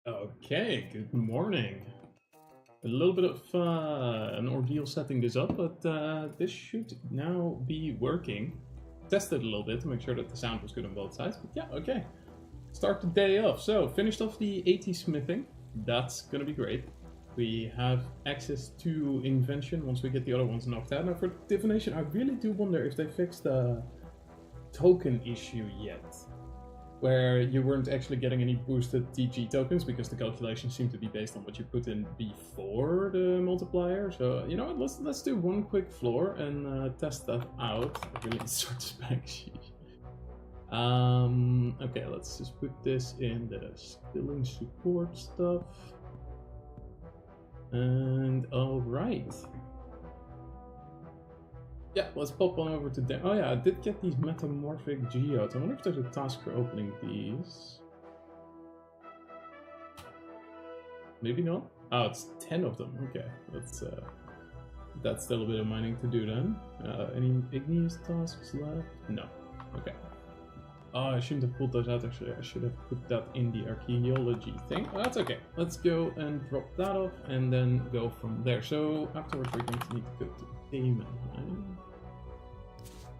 Okay, good morning. A little bit of an ordeal setting this up, but this should now be working. Tested a little bit to make sure that the sound was good on both sides, but yeah, okay. Start the day off. So, finished off the 80 smithing. That's gonna be great. We have access to invention once we get the other ones knocked out. Now for divination, I really do wonder if they fixed the token issue yet, where you weren't actually getting any boosted TG tokens because the calculations seem to be based on what you put in before the multiplier. So you know what, let's do one quick floor and test that out. I really need to start the spec sheet. Okay, let's just put this in the skilling support stuff. And alright. Yeah, let's pop on over to there. Oh yeah, I did get these metamorphic geodes. I wonder if there's a task for opening these. Maybe not. Oh, it's 10 of them. Okay, that's still a bit of mining to do then. Any igneous tasks left? No. Okay. Oh, I shouldn't have pulled those out actually. I should have put that in the archaeology thing. Oh, that's okay. Let's go and drop that off and then go from there. So afterwards we're going to need to go to Damon.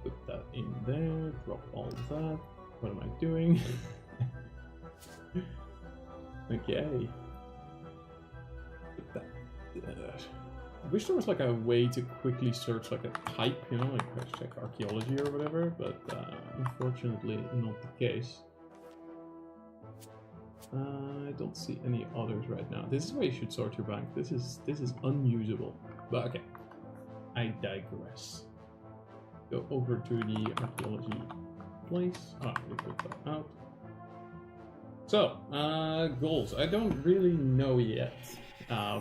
Put that in there, drop all of that. What am I doing? Okay. Put that there. I wish there was like a way to quickly search like a type, you know, like hashtag archaeology or whatever, but unfortunately not the case. I don't see any others right now. This is where you should sort your bank. This is unusable. But okay. I digress. Go over to the archaeology place. Oh, we put that out. So, goals. I don't really know yet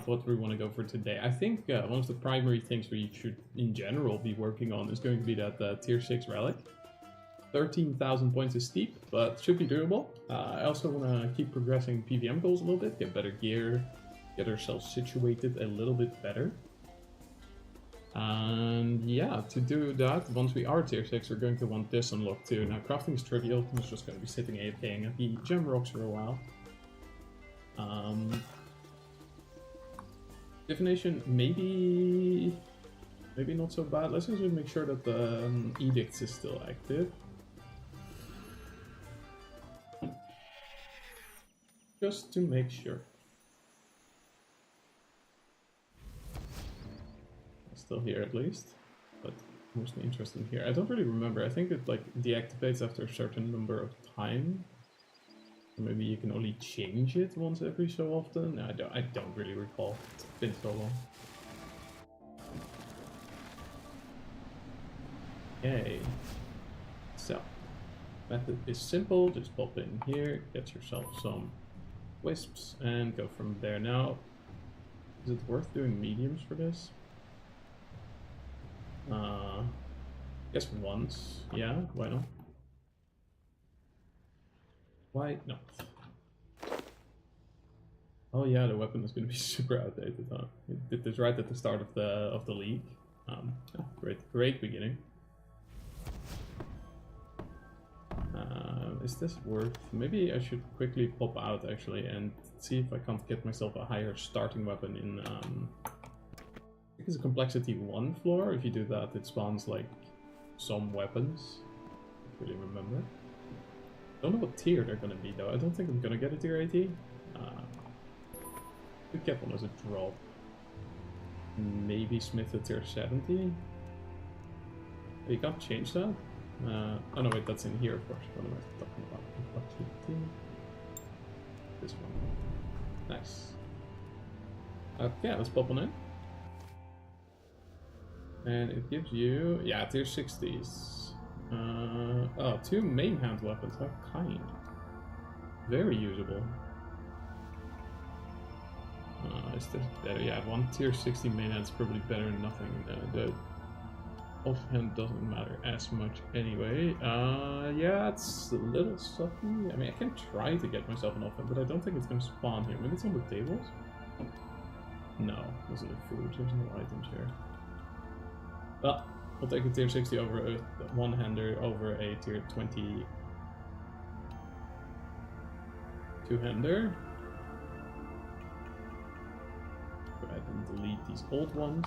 what we want to go for today. I think one of the primary things we should, in general, be working on is going to be that tier 6 relic. 13,000 points is steep, but should be doable. I also want to keep progressing PVM goals a little bit, get better gear, get ourselves situated a little bit better. And yeah, to do that, once we are tier 6, we're going to want this unlocked too. Now, crafting is trivial. I'm just going to be sitting AFKing at the gem rocks for a while. Divination, maybe not so bad. Let's just make sure that the edicts is still active. Just to make sure. Still here at least, but mostly interesting here. I don't really remember. I think it like deactivates after a certain number of time. Or maybe you can only change it once every so often. No, I don't really recall. It's been so long. Okay. So method is simple. Just pop in here, get yourself some wisps, and go from there. Now, is it worth doing mediums for this? Guess once. Yeah, why not? Why not? Oh yeah, the weapon is going to be super outdated. Huh? It did this right at the start of the league. Great beginning. Is this worth? Maybe I should quickly pop out actually and see if I can't get myself a higher starting weapon in. I think it's a complexity 1 floor. If you do that, it spawns like some weapons. I don't really remember. Don't know what tier they're gonna be though. I don't think I'm gonna get a tier 80. Could get one as a drop. Maybe Smith a tier 70. You can't change that. Oh no, wait, that's in here, of course. What am I talking about? This one. Nice. Okay, let's pop on in. And it gives you, yeah, tier 60s. Oh, 2 main hand weapons. How kind. Very usable. Is this better? Yeah, 1 tier 60 main hand's probably better than nothing. The offhand doesn't matter as much anyway. Yeah, it's a little sucky. I mean, I can try to get myself an offhand, but I don't think it's going to spawn here. Maybe it's on the tables? No, those are the food. There's no items here. Well, I'll take a tier 60 over a one-hander over a tier 20 two-hander. Go ahead and delete these old ones.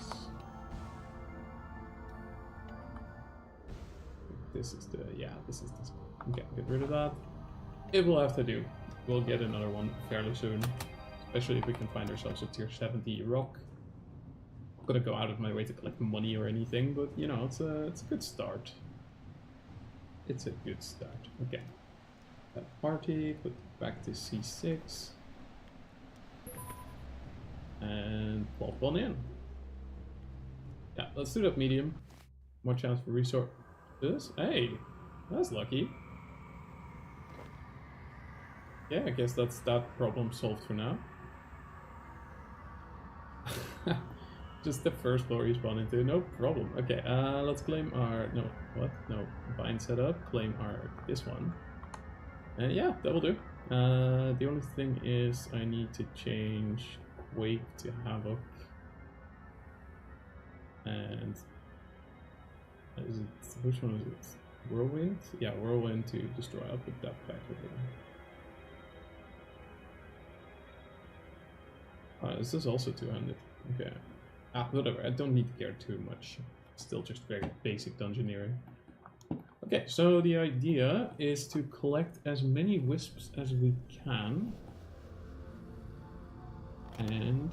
This is the, yeah, this is this one. Okay, get rid of that. It will have to do. We'll get another one fairly soon. Especially if we can find ourselves a tier 70 rock. I'm gonna go out of my way to collect money or anything, but you know, it's a good start. It's a good start. Okay. That party, put back to C6. And pop one in. Yeah, let's do that medium. More chance for resources. Hey, that's lucky. Yeah, I guess that's that problem solved for now. Just the first floor you spawn into, no problem. Okay, let's claim our, no, what? No, bind setup, claim our, this one. And yeah, that will do. The only thing is I need to change Wake to Havoc. And is it, which one is it? Whirlwind? Yeah, Whirlwind to destroy. I'll put that back over there. Is this also two-handed? Okay. Whatever, I don't need to care too much. Still just very basic dungeoneering. Okay, so the idea is to collect as many wisps as we can. And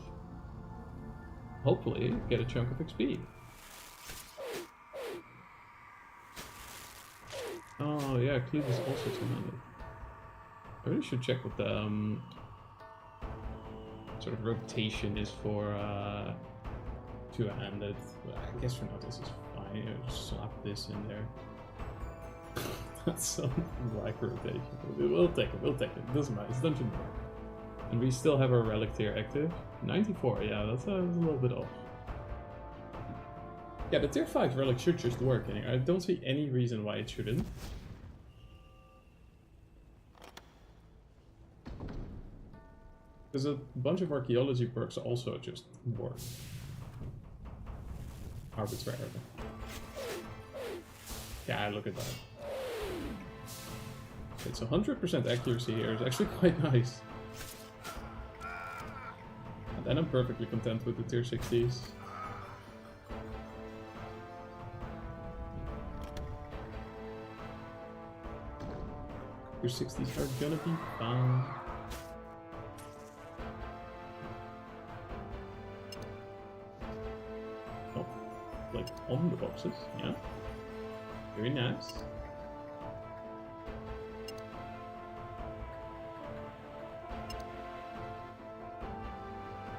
hopefully get a chunk of XP. Oh yeah, Cleave is also two-handed. I really should check what the sort of rotation is for two-handed. I guess for now this is fine. I'll just slap this in there. That's something like rotation. We'll take it, we'll take it. It doesn't matter, it's dungeon work. And we still have our relic tier active. 94, yeah, that's a little bit off. Yeah, the tier 5 relic should just work. I don't see any reason why it shouldn't. Because a bunch of archaeology perks also just work. Arbitrarily. Yeah, look at that. It's 100% accuracy here. It's actually quite nice. And then I'm perfectly content with the tier 60s. Tier 60s are gonna be fun. Oh, like on the boxes, yeah. Very nice.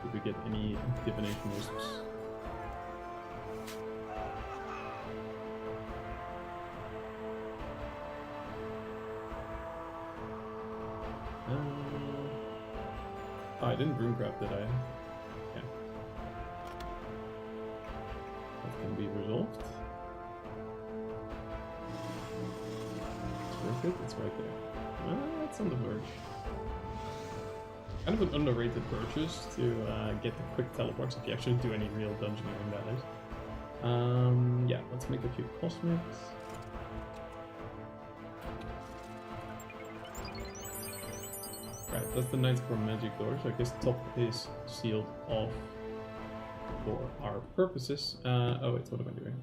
Did we get any divination wisps? Oh, I didn't room grab, did I? Yeah. That can be resolved. it? It's right there. It's on the verge. Kind of an underrated purchase to get the quick teleports if you actually do any real dungeoneering, that is. Yeah, let's make a few cosmics. Right, that's the 94 magic door, so I guess top is sealed off for our purposes. Oh wait, what am I doing?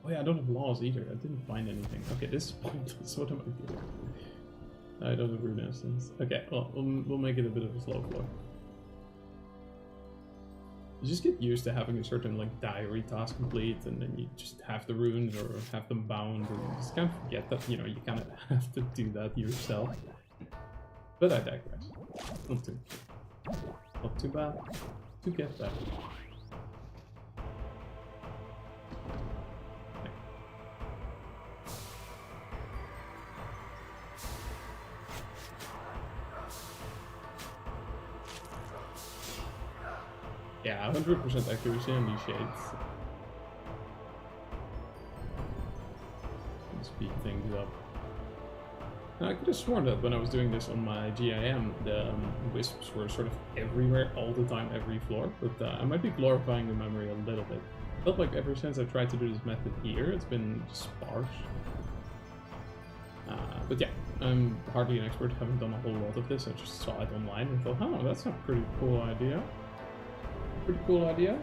Oh yeah, I don't have laws either. I didn't find anything. Okay, this is pointless. What am I doing? I don't have rune essence. Okay, well, we'll make it a bit of a slow flow. You just get used to having a certain like diary task complete, and then you just have the runes or have them bound, and you just kind of forget that, you know, you kind of have to do that yourself. But I digress. Not too bad to get that. Yeah, 100% accuracy on these shades. Speed things up. Now, I could have sworn that when I was doing this on my GIM, the wisps were sort of everywhere, all the time, every floor. But I might be glorifying the memory a little bit. I felt like ever since I tried to do this method here, it's been sparse. But yeah, I'm hardly an expert, haven't done a whole lot of this. I just saw it online and thought, oh, that's a pretty cool idea. Pretty cool idea.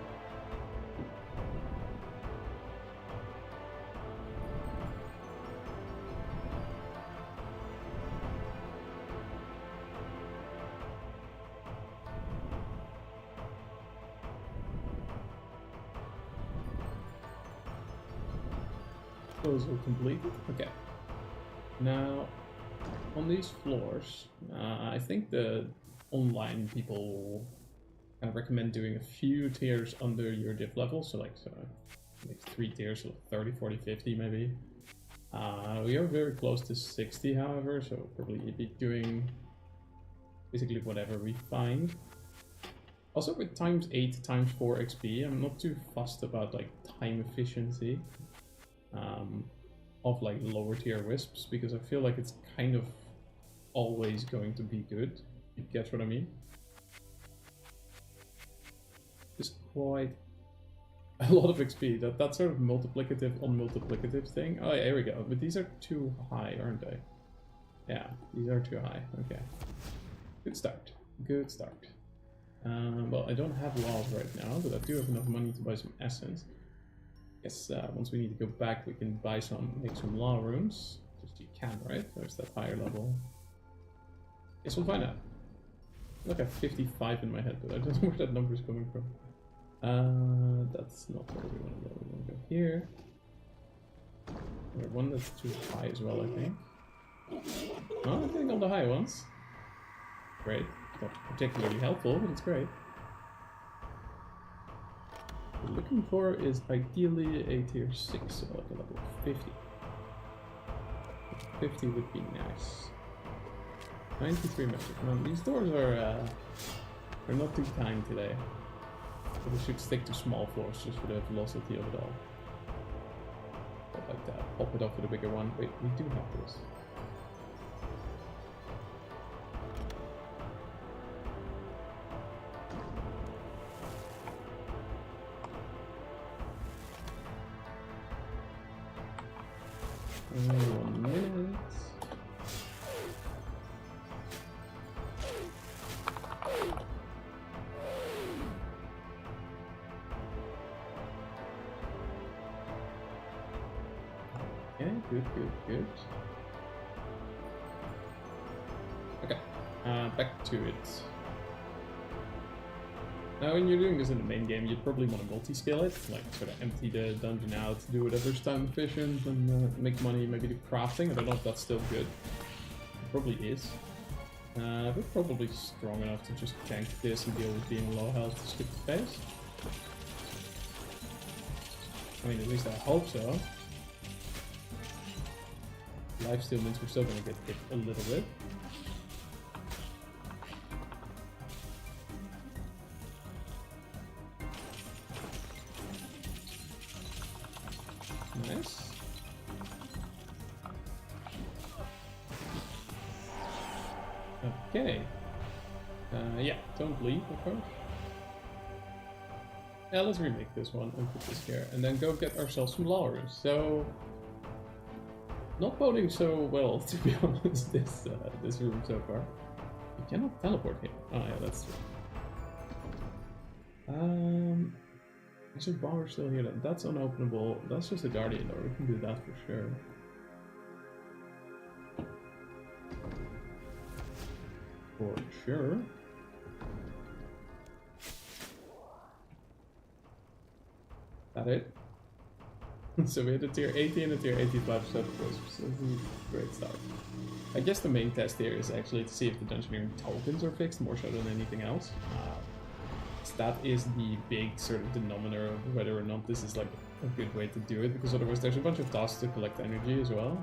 Proposal completed. Okay. Now, on these floors, I think the online people kind of recommend doing a few tiers under your diff level, so like 3 tiers, so 30, 40, 50 maybe. We are very close to 60, however, so probably be doing basically whatever we find. Also with times 8, times 4 XP, I'm not too fussed about like time efficiency of like lower tier wisps, because I feel like it's kind of always going to be good. You get what I mean? Is quite a lot of XP. That sort of multiplicative on multiplicative thing. Oh yeah, here we go. But these are too high, aren't they? Yeah, these are too high. Okay. Good start. Good start. Well, I don't have laws right now, but I do have enough money to buy some essence. Guess once we need to go back, we can buy make some law rooms. Just you can, right? There's that higher level. Guess we'll find out. I have 55 in my head, but I don't know where that number is coming from. That's not where we want to go. We want to go here. There's one that's too high as well, I think. Oh, I'm getting all the high ones. Great. Not particularly helpful, but it's great. What we're looking for is ideally a tier 6, so like a level 50. 50 would be nice. 93 magic. Now, these doors are not too kind today. So we should stick to small floors just for the velocity of it all. But like that. Pop it off with a bigger one. Wait, we do have this. Only 1 minute. Okay, good. Okay, back to it. Now, when you're doing this in the main game, you'd probably want to multi-scale it, like sort of empty the dungeon out, do whatever's time efficient, and make money, maybe do crafting. I don't know if that's still good. It probably is. But probably strong enough to just gank this and deal with being low health to skip the phase. I mean, at least I hope so. Lifesteal means we're still going to get hit a little bit. Nice. Okay. Yeah, don't leave, of course. Yeah, let's remake this one and put this here, and then go get ourselves some lowers. So, not voting so well, to be honest. This room so far. You cannot teleport here. Oh yeah, that's true. There's a bar still here. That's unopenable. That's just a guardian door. We can do that for sure. For sure. That it? So we had a tier 80 and a tier 85 set of crisps. So this is a great start. I guess the main test here is actually to see if the dungeoneering tokens are fixed more so than anything else. That is the big sort of denominator of whether or not this is like a good way to do it, because otherwise there's a bunch of tasks to collect energy as well.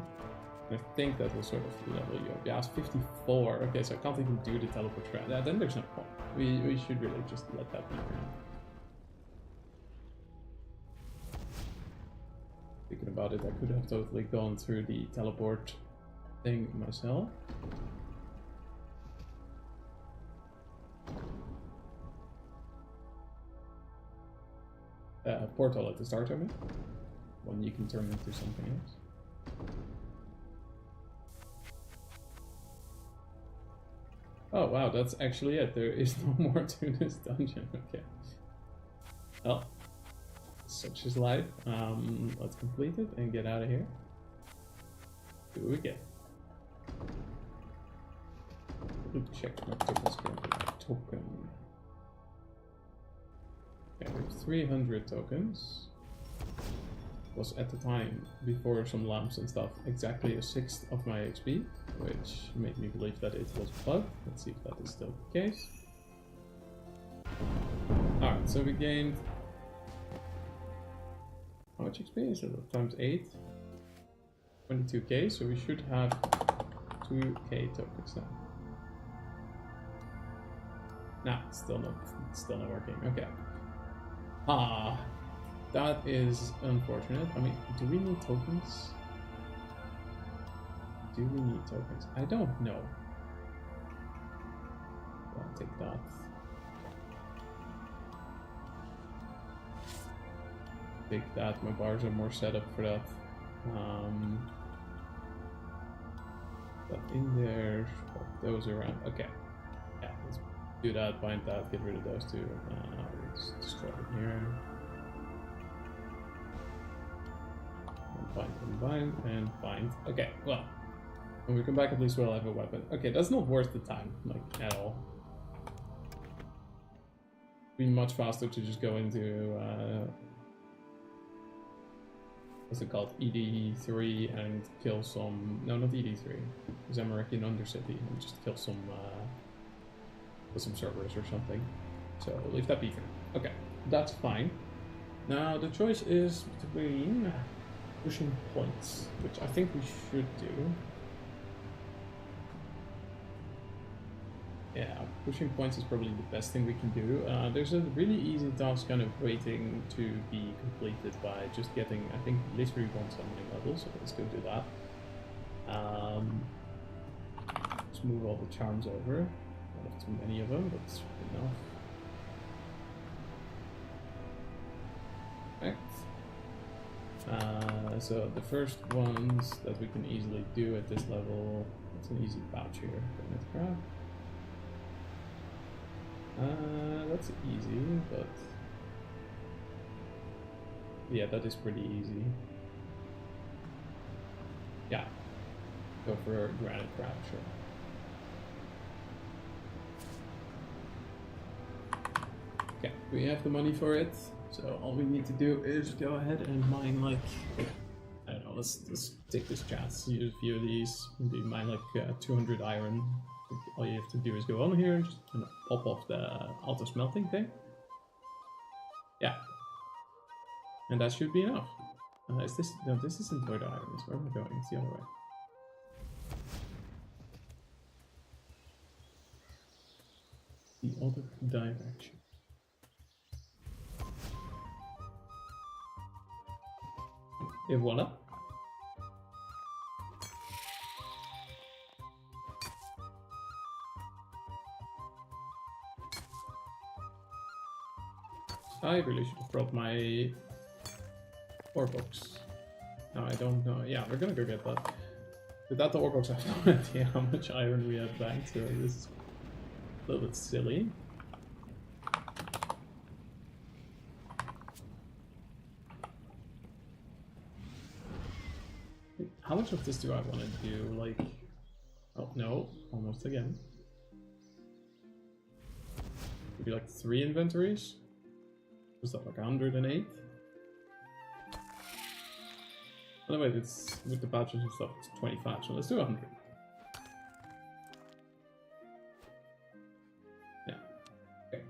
And I think that will sort of level you up. Yeah, it's 54. Okay, so I can't even do the teleport trap. Yeah, then there's no point. We should really just let that be here. Thinking about it, I could have totally gone through the teleport thing myself. Portal at the start of it. One you can turn into something else. Oh wow, that's actually it. There is no more to this dungeon. Okay. Well, such is life. Let's complete it and get out of here. See what we get. Check my tokens currently. Token. Okay, we have 300 tokens. Was at the time, before some lamps and stuff, exactly a sixth of my XP, which made me believe that it was bugged. Let's see if that is still the case. Alright, so we gained... How much XP is it? Times 8? 22k, so we should have 2k tokens now. Nah, it's still not working. Okay. Ah, that is unfortunate. I mean, do we need tokens? Do we need tokens? I don't know. I'll take that. Take that. My bars are more set up for that. But in there, swap those around. Okay. Yeah, let's do that, bind that, get rid of those two. Let's destroy it here. And bind, and bind. Okay, well, when we come back, at least we'll have a weapon. Okay, that's not worth the time, like, at all. It'd be much faster to just go into, what's it called, ED3 and kill some, no, not ED3, Zamareki Undercity, and just kill some servers or something. So leave that be for now. Okay, that's fine. Now the choice is between pushing points, which I think we should do. Yeah, pushing points is probably the best thing we can do. There's a really easy task kind of waiting to be completed by just getting, I think, literally one summoning level, so let's go do that. Let's move all the charms over. Not have too many of them, but it's enough. So the first ones that we can easily do at this level, it's an easy pouch here. Grab. That's easy, but yeah, that is pretty easy. Yeah, go for granite crab, sure. Okay, we have the money for it, so all we need to do is go ahead and mine like, I don't know, let's take this chance, use a few of these, maybe mine like 200 iron. All you have to do is go on here and just kind of pop off the auto smelting thing. Yeah. And that should be enough. Is this, no, this isn't where the iron is. Where am I going? It's the other way. The other direction. Et voila. I really should have brought my ore box. No, I don't know. Yeah, we're gonna go get that. Without the ore box, I have no idea how much iron we have banked, so this is a little bit silly. How much of this do I want to do? Like, oh no, almost again. Maybe like 3 inventories? Was that like 108? By the way, it's with the badges and stuff, it's 25, so let's do 100. Yeah. Okay.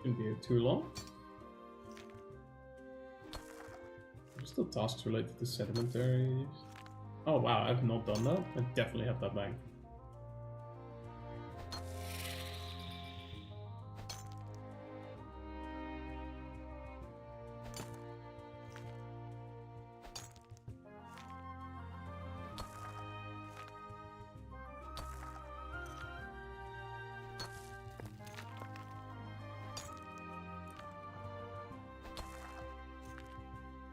Shouldn't be too long. There's still tasks related to sedimentaries. Oh wow, I've not done that. I definitely have that banked.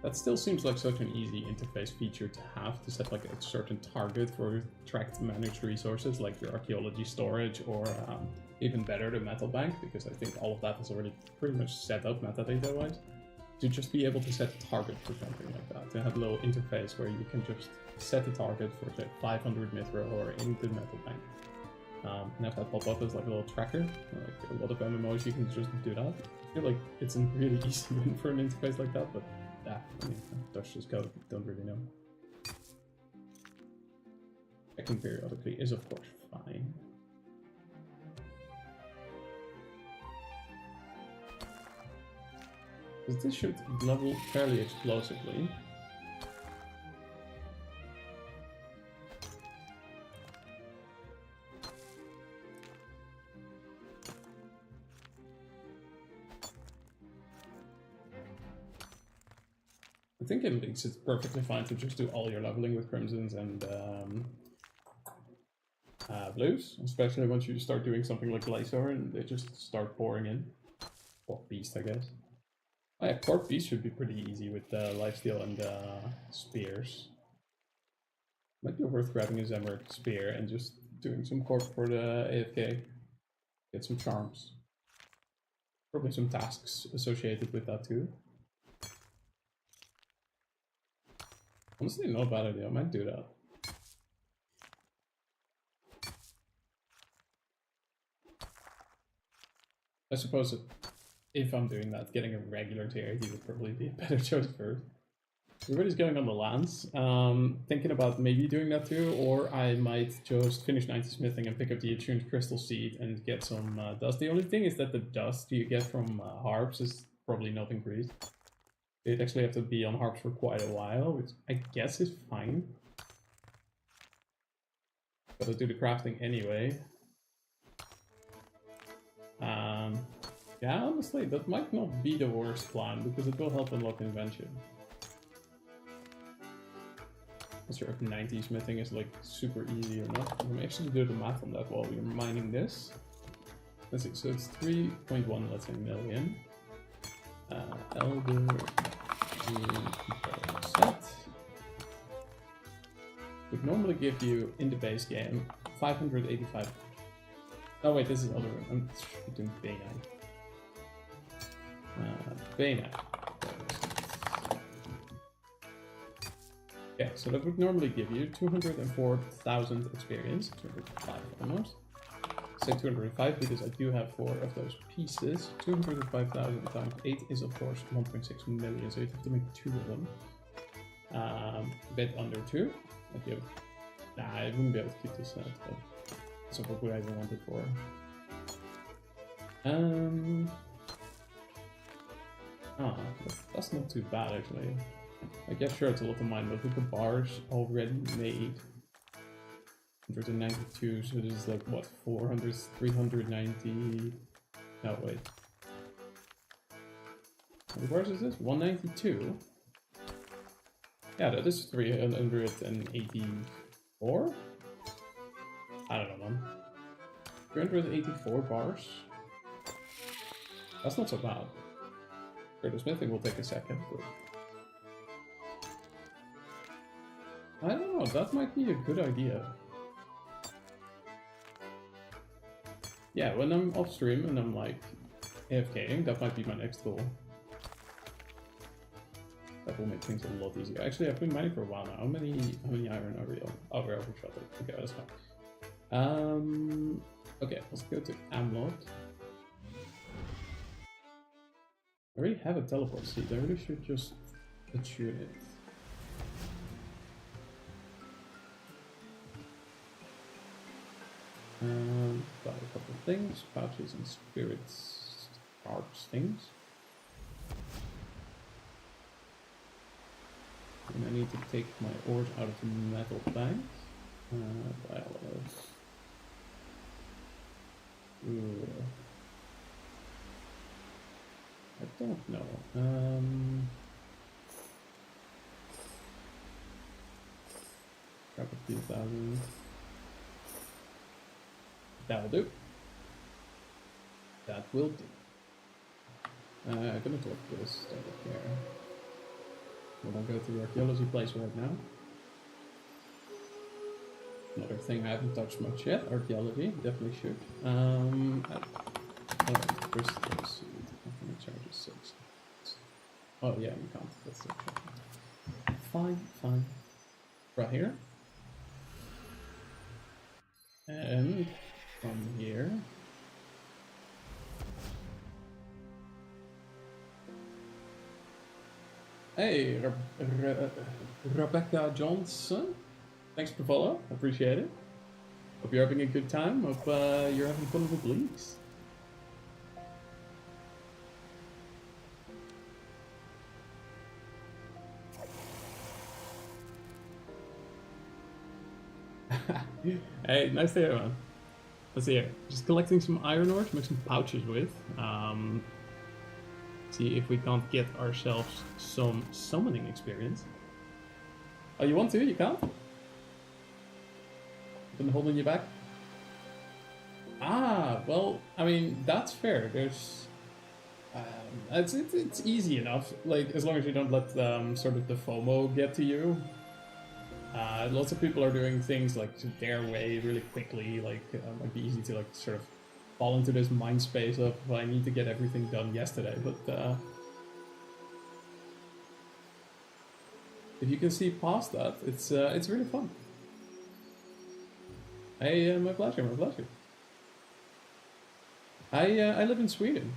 That still seems like such an easy interface feature to have, to set like a certain target for tracked managed resources like your archaeology storage or even better the metal bank, because I think all of that is already pretty much set up metadata wise. To just be able to set a target for something like that, to have a little interface where you can just set a target for say 500 mithril or in the metal bank. And have that pop up as like a little tracker. Like a lot of MMOs you can just do that. I feel like it's a really easy win for an interface like that, but yeah, I mean, Dutch just code, don't really know. Checking periodically is of course fine. Because this should level fairly explosively. I think in Leagues it's perfectly fine to just do all your leveling with Crimsons and Blues, especially once you start doing something like Glacier and they just start pouring in. Or Beast, I guess. Oh yeah, Corp Beast should be pretty easy with Lifesteal and Spears. Might be worth grabbing a Zemric Spear and just doing some Corp for the AFK. Get some charms. Probably some tasks associated with that too. Honestly, not a bad idea. I might do that. I suppose if I'm doing that, getting a regular tier 80 would probably be a better choice first. Everybody's going on the lands. Thinking about maybe doing that too, or I might just finish 90 smithing and pick up the attuned crystal seed and get some dust. The only thing is that the dust you get from harps is probably not increased. You'd actually have to be on harps for quite a while, which I guess is fine. But I'll do the crafting anyway. Yeah, honestly, that might not be the worst plan, because it will help unlock invention. Not sure if 90 smithing is like super easy or not. I'm actually do the math on that while we're mining this. Let's see, so it's 3.1, let's say, million. Elder set would normally give you in the base game 585. Oh wait, this is other one. I'm doing Bane. Bane. Yeah, so that would normally give you 204,000 experience, 205 almost. Say 205 because I do have 4 of those pieces. 205,000 times 8 is of course 1.6 million, so you have to make 2 of them. A bit under 2. Like you have, nah, I wouldn't be able to keep this set, but that's what I even wanted for. That's not too bad actually. I guess sure it's a lot of mine, but with the bars already made, 192, so this is like what, 400, 390. No, wait. Where is this? 192? Yeah, that is 384? I don't know, man. 384 bars? That's not so bad. Further smithing will take a second, but... I don't know, that might be a good idea. Yeah, when I'm off stream and I'm like AFKing, that might be my next goal. That will make things a lot easier. Actually, I've been mining for a while now. How many iron are we on? Oh, we're overshot it. Okay, that's fine. Okay, let's go to Amlot. I already have a teleport seed. I really should just attune it. Got a couple of things, pouches and spirits, hearts things. And I need to take my ores out of the metal bank. Buy all of those. Ooh. I don't know. Grab a few thousand. That'll do. That will do. I'm gonna talk to this over here. We'll go to the archaeology place right now. Another thing I haven't touched much yet. Archaeology, definitely should. Crystal seed. Infinite charges 6. Oh yeah, we can't. That's the fine, fine. Right here. And from here. Hey, Rebecca Johnson. Thanks for the follow. Appreciate it. Hope you're having a good time. Hope you're having fun with the leaks. Hey, nice to hear, man. Let's see here. Just collecting some iron ore to make some pouches with. See if we can't get ourselves some summoning experience. Oh, you want to? You can't? Been holding you back? Ah, well, I mean, that's fair. There's... it's easy enough, like, as long as you don't let sort of the FOMO get to you. Lots of people are doing things like their way really quickly, like it might be easy to like sort of fall into this mind space of I need to get everything done yesterday, but if you can see past that, it's really fun. Hey, my pleasure, my pleasure. I live in Sweden.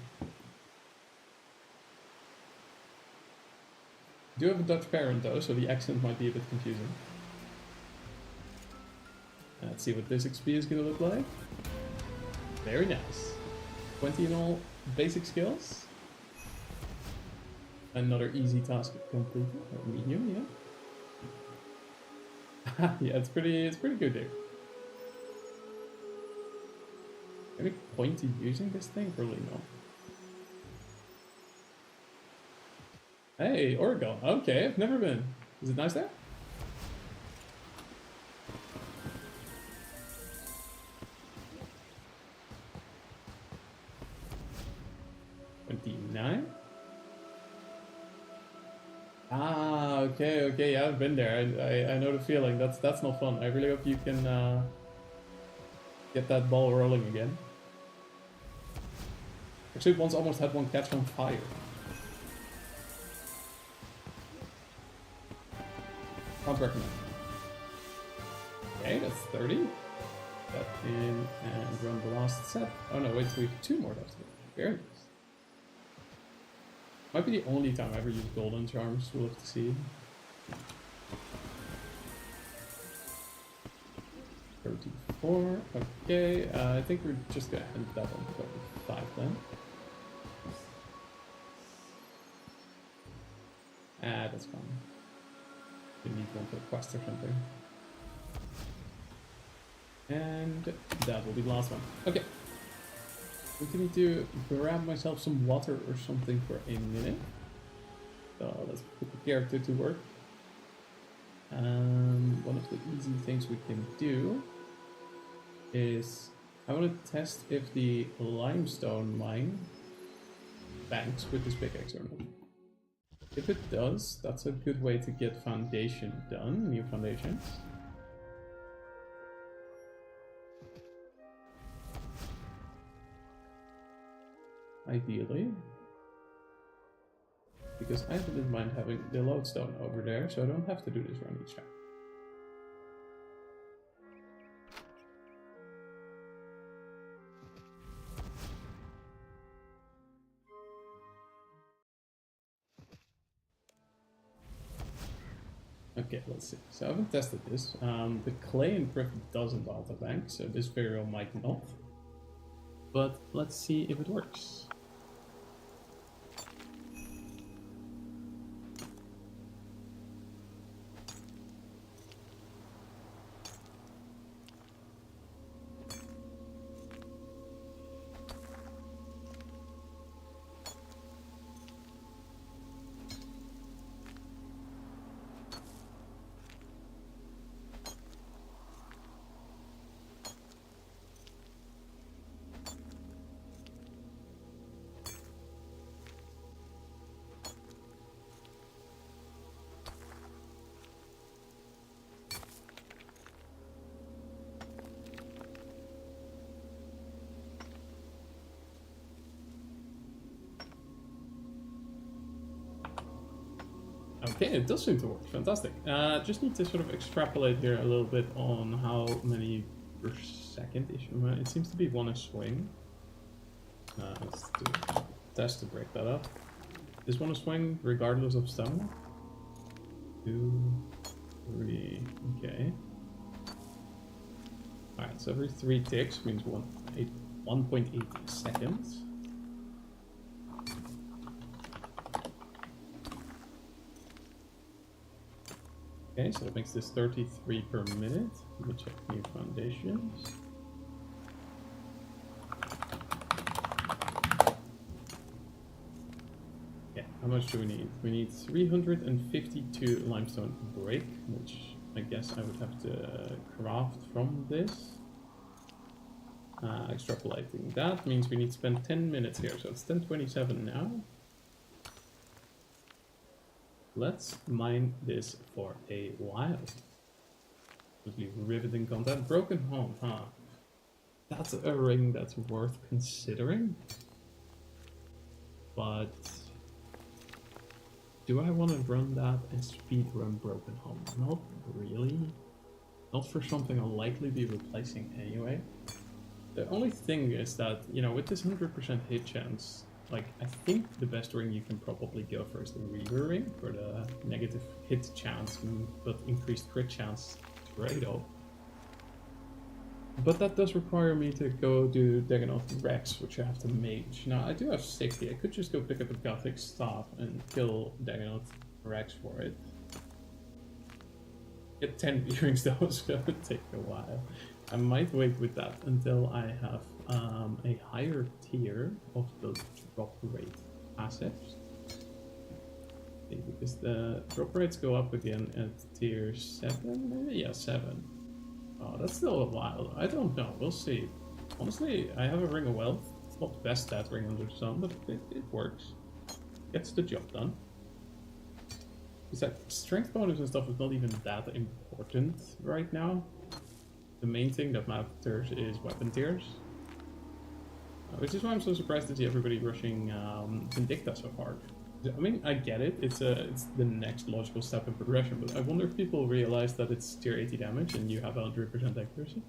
I do have a Dutch parent though, so the accent might be a bit confusing. Let's see what this XP is going to look like. Very nice. 20 in all basic skills. Another easy task completed. Or medium, yeah. Yeah, it's pretty good there. Any point to using this thing? Probably no. Hey, Oregon. Okay, I've never been. Is it nice there? Ah, okay, yeah, I've been there. I know the feeling. That's not fun. I really hope you can get that ball rolling again. Actually, once almost had one catch on fire. Can't recommend. Okay, that's 30. That in and run the last set. Oh no, wait, we have 2 more left. Very nice. Might be the only time I ever use golden charms, we'll have to see. 34, okay, I think we're just gonna end that on 35 then. Ah, that's fine. We need one for the quest or something. And that will be the last one. Okay. I'm going to grab myself some water or something for a minute. So let's put the character to work. One of the easy things we can do is I want to test if the limestone mine banks with this pickaxe or not. If it does, that's a good way to get foundation done, new foundations. Ideally. Because I didn't mind having the lodestone over there, so I don't have to do this run each time. Okay, let's see. So I haven't tested this. The clay in Griffin doesn't auto-bank, so this very well might not. But let's see if it works. Okay, it does seem to work. Fantastic. Just need to sort of extrapolate here a little bit on how many per second issue. It seems to be one a swing. Let's do a test to break that up. Is one a swing regardless of stamina? 2, 3. Okay. Alright, so every 3 ticks means 1.8 seconds. Okay, so that makes this 33 per minute. Let me check new foundations. Yeah, how much do we need? We need 352 limestone brick, which I guess I would have to craft from this. Extrapolating that means we need to spend 10 minutes here, so it's 10:27 now. Let's mine this for a while. Absolutely riveting content. Broken home, huh? That's a ring that's worth considering. But do I want to run that and speedrun Broken Home? Not really. Not for something I'll likely be replacing anyway. The only thing is that, you know, with this 100% hit chance, like, I think the best ring you can probably go for is the Reaver ring for the negative hit chance, but increased crit chance trade-off. But that does require me to go do Dagonoth Rex, which I have to mage. Now, I do have 60. I could just go pick up a Gothic Staff and kill Dagonoth Rex for it. Get 10 earrings though, it's gonna take a while. I might wait with that until I have a higher tier of the drop rate assets. Okay, because the drop rates go up again at tier 7, maybe? Yeah, 7. Oh, that's still a while. I don't know, we'll see. Honestly, I have a Ring of Wealth. It's not the best stat ring under the sun, but it works. Gets the job done. Is that strength bonus and stuff is not even that important right now. The main thing that matters is weapon tiers. Which is why I'm so surprised to see everybody rushing Vindicta so hard. I mean, I get it, it's the next logical step in progression, but I wonder if people realize that it's tier 80 damage and you have 100% accuracy.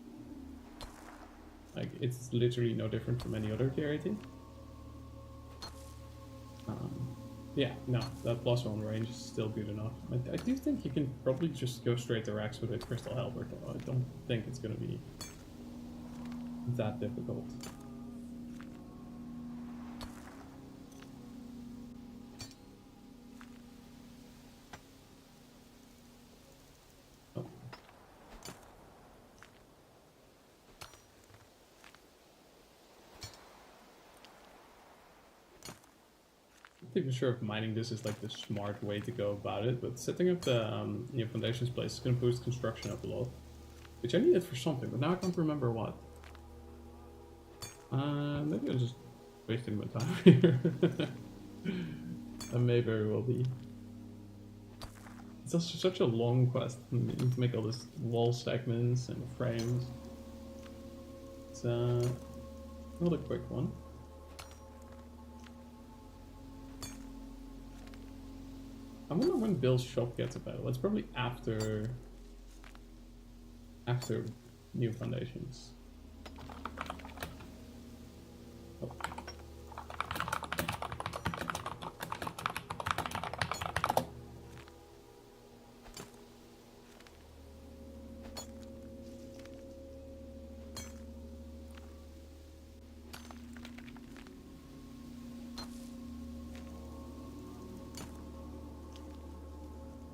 Like, it's literally no different from any other tier 80. Yeah, no, that +1 range is still good enough. I do think you can probably just go straight to Rax with a Crystal Halberd, though. I don't think it's going to be that difficult. Oh. even sure if mining this is like the smart way to go about it, but setting up the new foundations place is going to boost construction up a lot. Which I needed for something, but now I can't remember what. Maybe I'm just wasting my time here. That may very well be. It's also such a long quest. You need to make all these wall segments and frames. It's not a quick one. I wonder when Bill's shop gets available. It's probably after new foundations. Oh.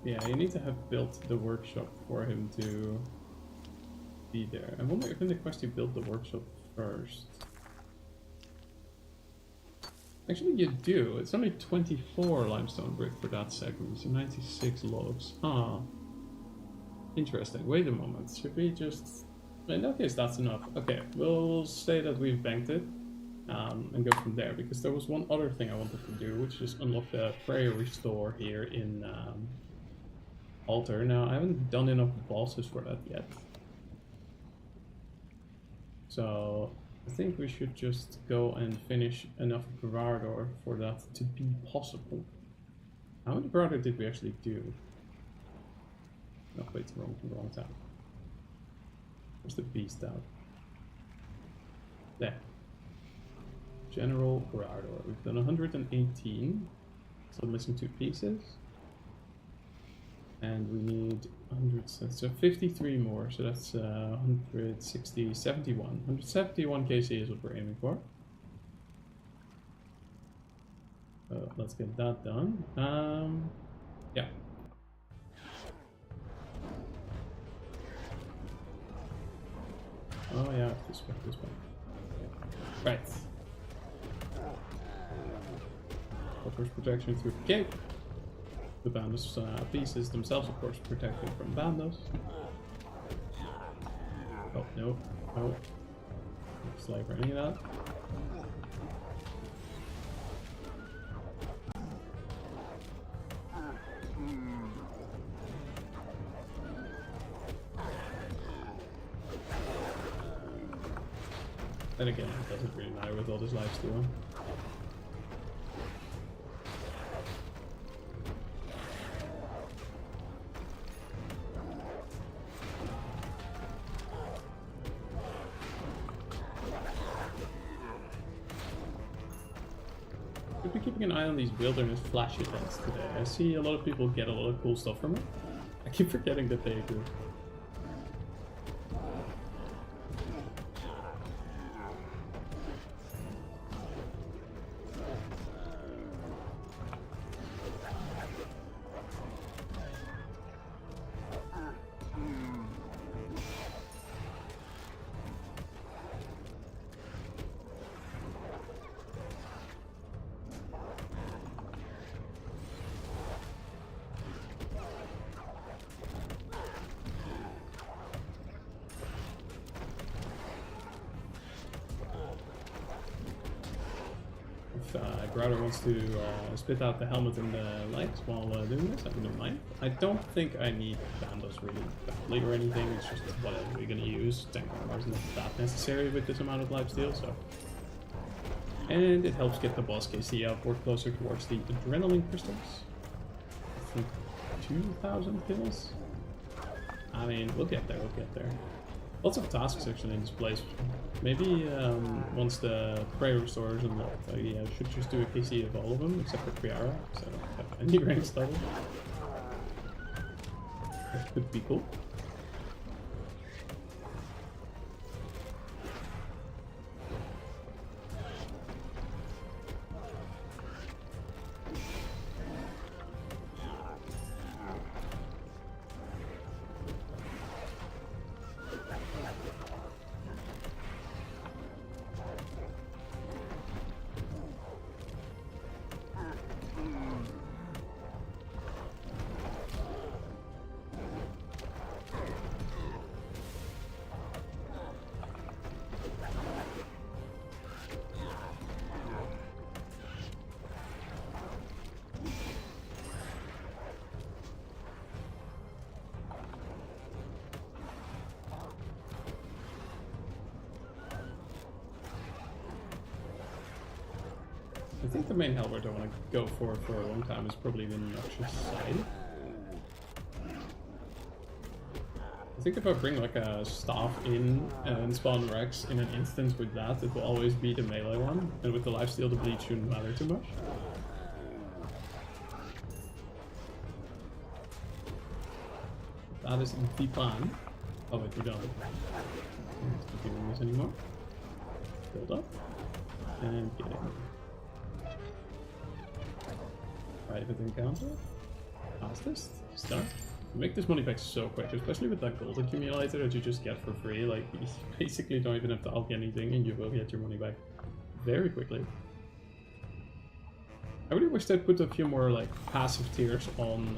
Yeah, you need to have built the workshop for him to be there. I wonder if in the quest you build the workshop first. Actually, you do. It's only 24 limestone brick for that segment, so 96 logs. Huh. Interesting. Wait a moment. Should we just... In that case, that's enough. Okay, we'll say that we've banked it and go from there, because there was one other thing I wanted to do, which is unlock the prayer restore here in Altar. Now, I haven't done enough bosses for that yet. So, I think we should just go and finish enough Brador for that to be possible. How many Brador did we actually do? No, wait, wrong tab. Where's the beast tab? There. General Brador. We've done 118. So missing 2 pieces. And we need 100, so 53 more, so that's 160, 71. 171 KC is what we're aiming for. Let's get that done. Yeah. Oh yeah, this way. Right. Offers protection through the cape. The Bandos pieces themselves, of course, protected from Bandos. Oh, no. No. Slave or any of that. And again, it doesn't really matter with all this lifesteal. Should be keeping an eye on these wilderness flash events today. I see a lot of people get a lot of cool stuff from it. I keep forgetting that they do. Growler wants to spit out the helmet and the lights while doing this, I don't mind. I don't think I need Bandos really badly or anything, it's just whatever we're gonna use. 10 armor is not that necessary with this amount of lifesteal, so. And it helps get the boss KC up or closer towards the adrenaline crystals. I think 2,000 kills? I mean, we'll get there, Lots of tasks actually in this place. Maybe once the prayer restore is unlocked, I should just do a KC of all of them except for Priara, so I don't have any ranks level. That could be cool. I think the main halberd I want to go for a long time is probably the Noxious side. I think if I bring like a staff in and spawn Rex in an instance with that, it will always be the melee one, and with the lifesteal the bleed shouldn't matter too much. That is the plan. Oh wait, we don't. Don't doing this anymore. Build up. And get in. Private encounter. Fastest. Start. Make this money back so quick, especially with that gold accumulator that you just get for free. Like, you basically don't even have to alch anything and you will get your money back very quickly. I really wish they'd put a few more like passive tiers on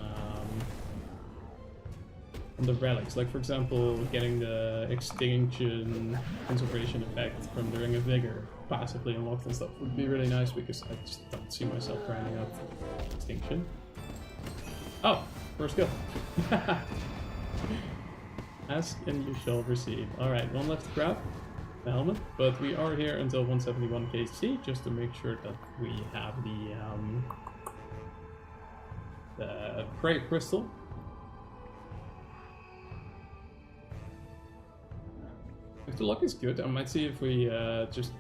the relics. Like for example, getting the extinction conservation effect from the Ring of Vigor passively unlocked and stuff would be really nice, because I just don't see myself grinding up extinction. Oh, first kill. Ask and you shall receive. Alright, one left to grab. The helmet, but we are here until 171 KC just to make sure that we have the prey crystal. If the luck is good, I might see if we just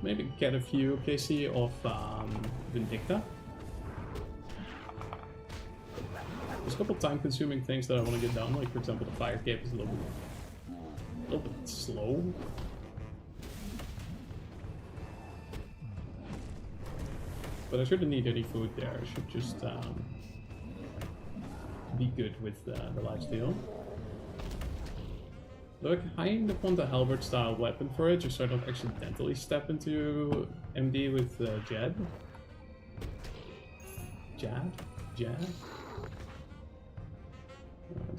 maybe get a few KC of Vindicta. There's a couple time-consuming things that I want to get done, like for example the fire cape is a little bit slow. But I shouldn't need any food there. I should just be good with the lifesteal. Though I kind of want a halberd style weapon for it, just so I don't accidentally step into MD with Jad. Jad?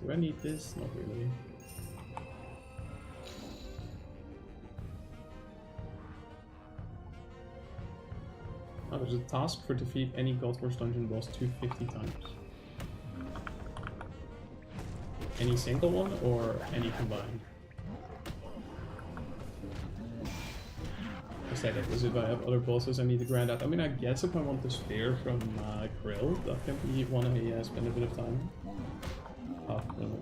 Do I need this? Not really. Oh, there's a task for defeat any God Force dungeon boss 250 times. Any single one or any combined? I say that because if I have other bosses I need to grind out. I mean, I guess if I want the sphere from Krill, that can be one I spend a bit of time. Oh, no, no.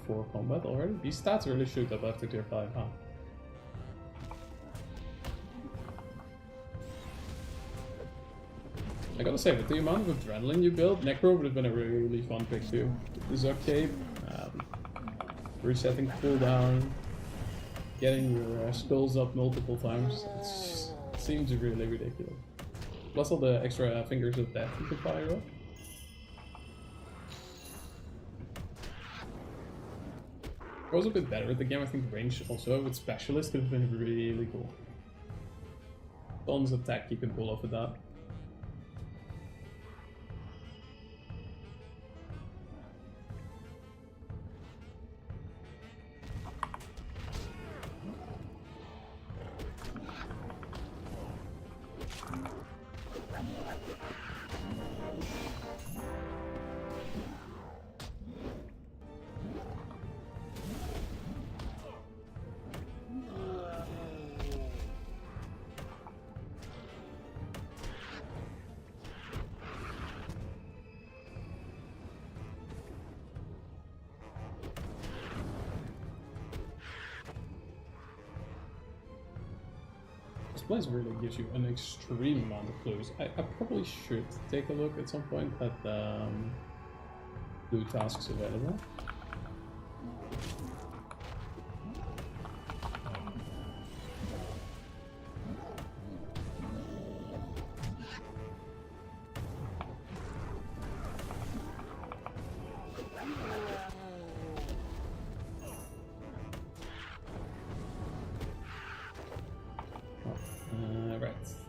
For combat already? These stats really shoot up after tier 5, huh? I gotta say, with the amount of adrenaline you build, Necro would have been a really fun pick too. The Zuck Cape, resetting cooldown, getting your skulls up multiple times, it seems really ridiculous. Plus all the extra fingers of death you can fire up. It was a bit better at the game. I think range also with specialist could have been really cool. Tons of attack you can pull off with that. This place really gives you an extreme amount of clues. I probably should take a look at some point at blue tasks available.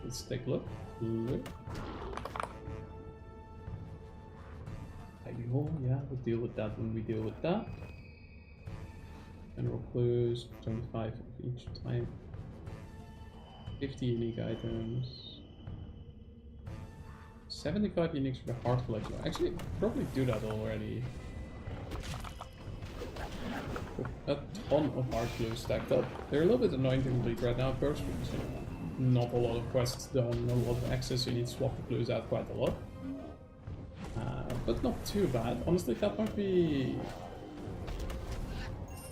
Let's take a look. I do Oh yeah, we'll deal with that when we deal with that. General clues, 25 of each time. 50 unique items. 75 uniques for the heart collection. Actually, probably do that already. A ton of heart clues stacked up. They're a little bit annoying to complete right now, of course, because not a lot of quests done, a lot of access, you need to swap the clues out quite a lot. But not too bad. Honestly, that might be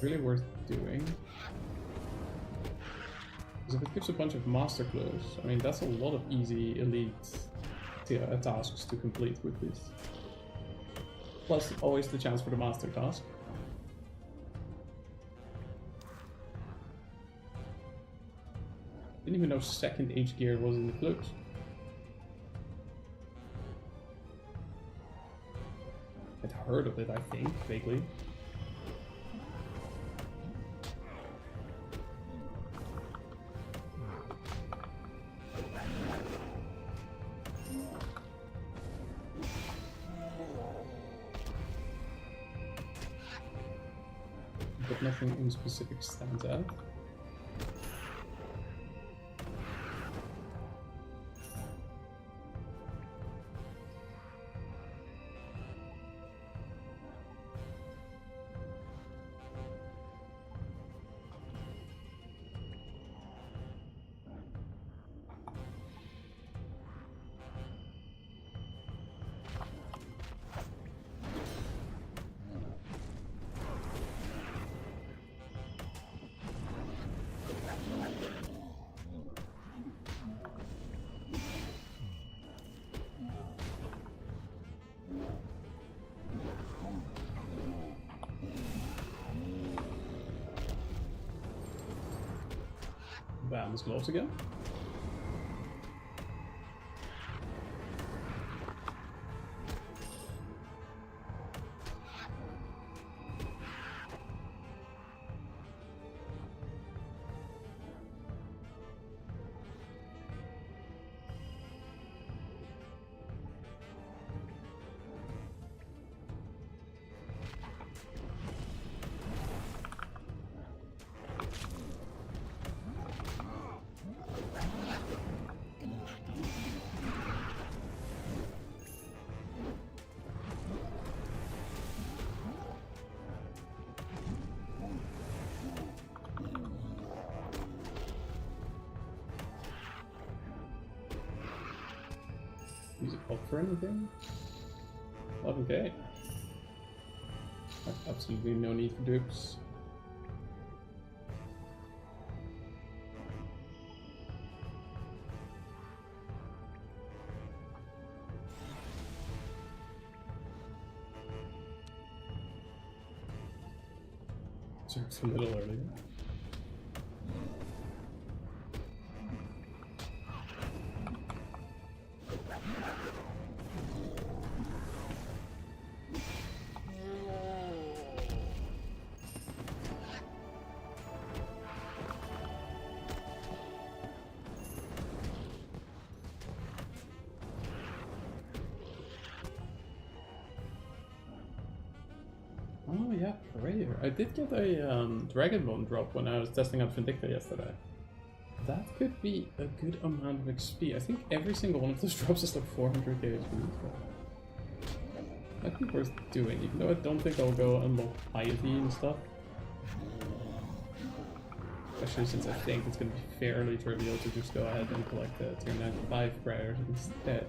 really worth doing. Because if it gives a bunch of master clues, I mean, that's a lot of easy elite tasks to complete with this. Plus, always the chance for the master task. Didn't even know second H gear was in the clues. I'd heard of it, I think, vaguely. But nothing in specific stands out. Bam, his gloves again. Use it up for anything? 11k. Absolutely no need for dupes. It's a little early. Oh yeah, prayer. I did get a dragon bone drop when I was testing out Vindicta yesterday. That could be a good amount of XP. I think every single one of those drops is like 400k XP. That'd be worth doing, even though I don't think I'll go unlock piety and stuff. Especially since I think it's going to be fairly trivial to just go ahead and collect the tier 95 prayers instead.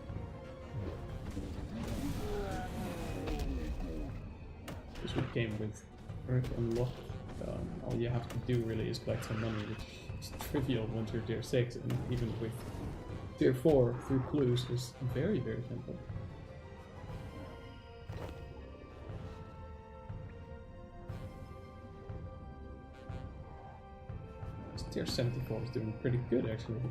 This one came with Earth Unlocked. All you have to do really is collect some money, which is trivial once you're tier 6, and even with tier 4 through clues is very, very simple. This tier 74 is doing pretty good actually.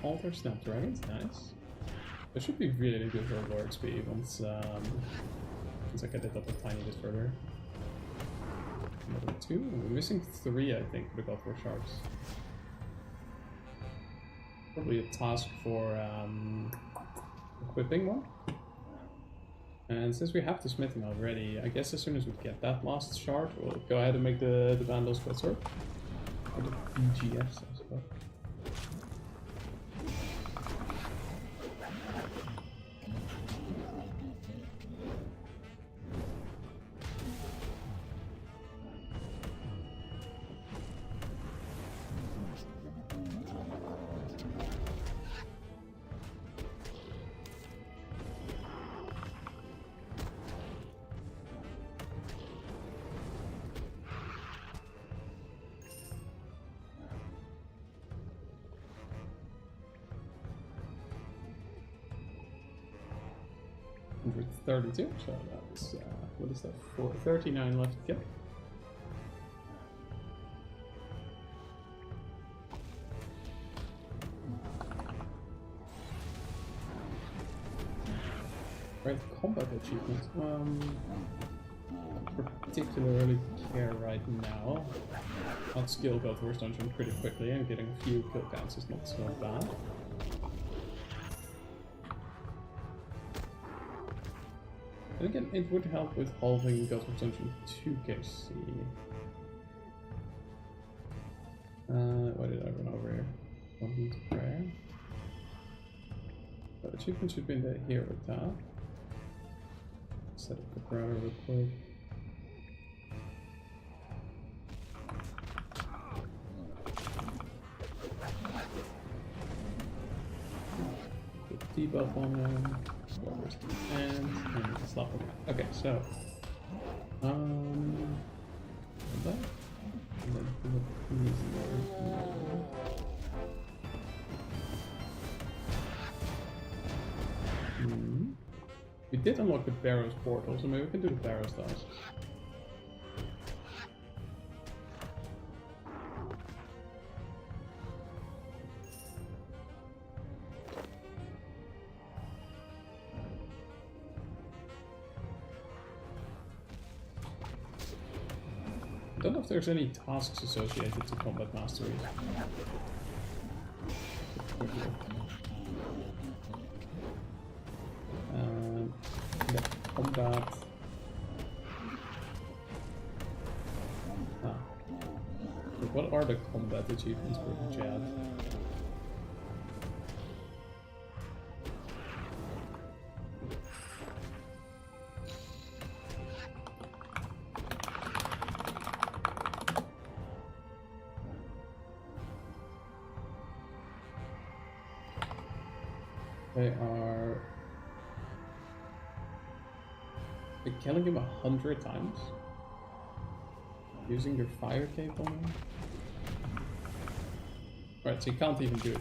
Alter Snapdragons, nice. That should be really good for Lord Speed once I get it up a tiny bit further. Another 2? We're missing 3, I think, for the God War Sharks. Probably a task for equipping one. And since we have the smithing already, I guess as soon as we get that last shard, we'll go ahead and make the Vandal Squid Sword. Or the BGS, I suppose. With 32, so that's what is that? 39 left to get. Right, combat achievements. Particularly care right now. I'll skill God War's Dungeon pretty quickly, and getting a few kill counts is not so bad. And again, it would help with halving God War's Dungeon 2 KC. Why did I run over here? Don't need to prayer. The achievement should be in the hero tab. Set up the router real quick. Put debuff on them. And slap them. Okay, so that, and then put these there. We did unlock the Barrows portal, so maybe we can do the Barrows tasks. I don't know if there's any tasks associated to combat mastery. Combat. What are the combat achievements for the Jad? They are killing him 100 times. Using your fire cape on him. Right, so you can't even do it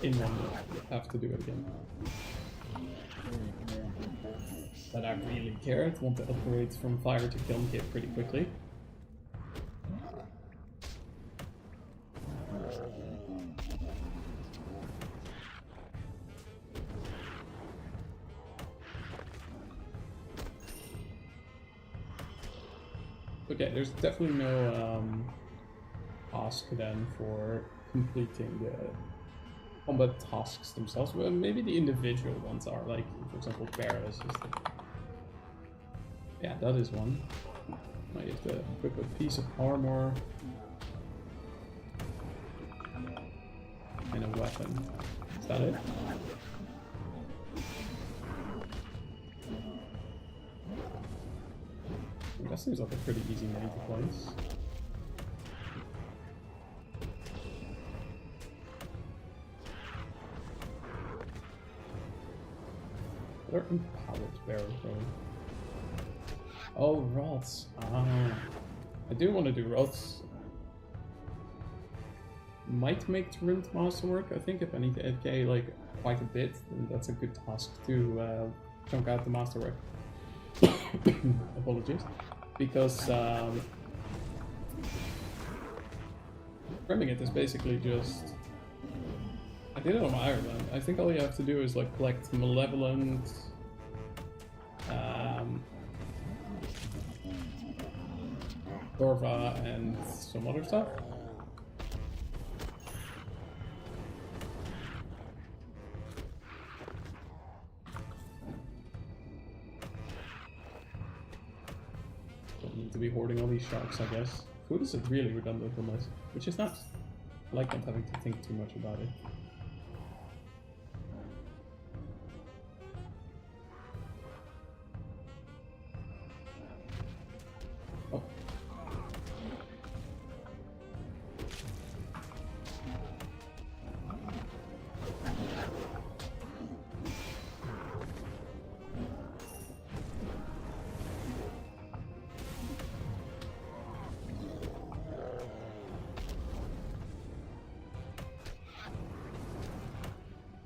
in one go. You have to do it again. But I really care. I want to upgrade from fire to kiln cape pretty quickly. Okay, there's definitely no task then for completing the combat tasks themselves. Well, maybe the individual ones are, like, for example, Barrows is the... Yeah, that is one. Now you have to equip a piece of armor and a weapon. Is that it? That seems like a pretty easy menu to place. What are empowered barrels from? Oh, rods. I do want to do rods. Might make the Ruined Masterwork. I think if I need to AFK like quite a bit, then that's a good task to chunk out the Masterwork. Apologies. Because trimming it is basically just... I did it on Ireland. I think all you have to do is like collect Malevolent, Dorva, and some other stuff. Don't need to be hoarding all these sharks, I guess. Food is really redundant on this, which is nice. I like not having to think too much about it. Oh.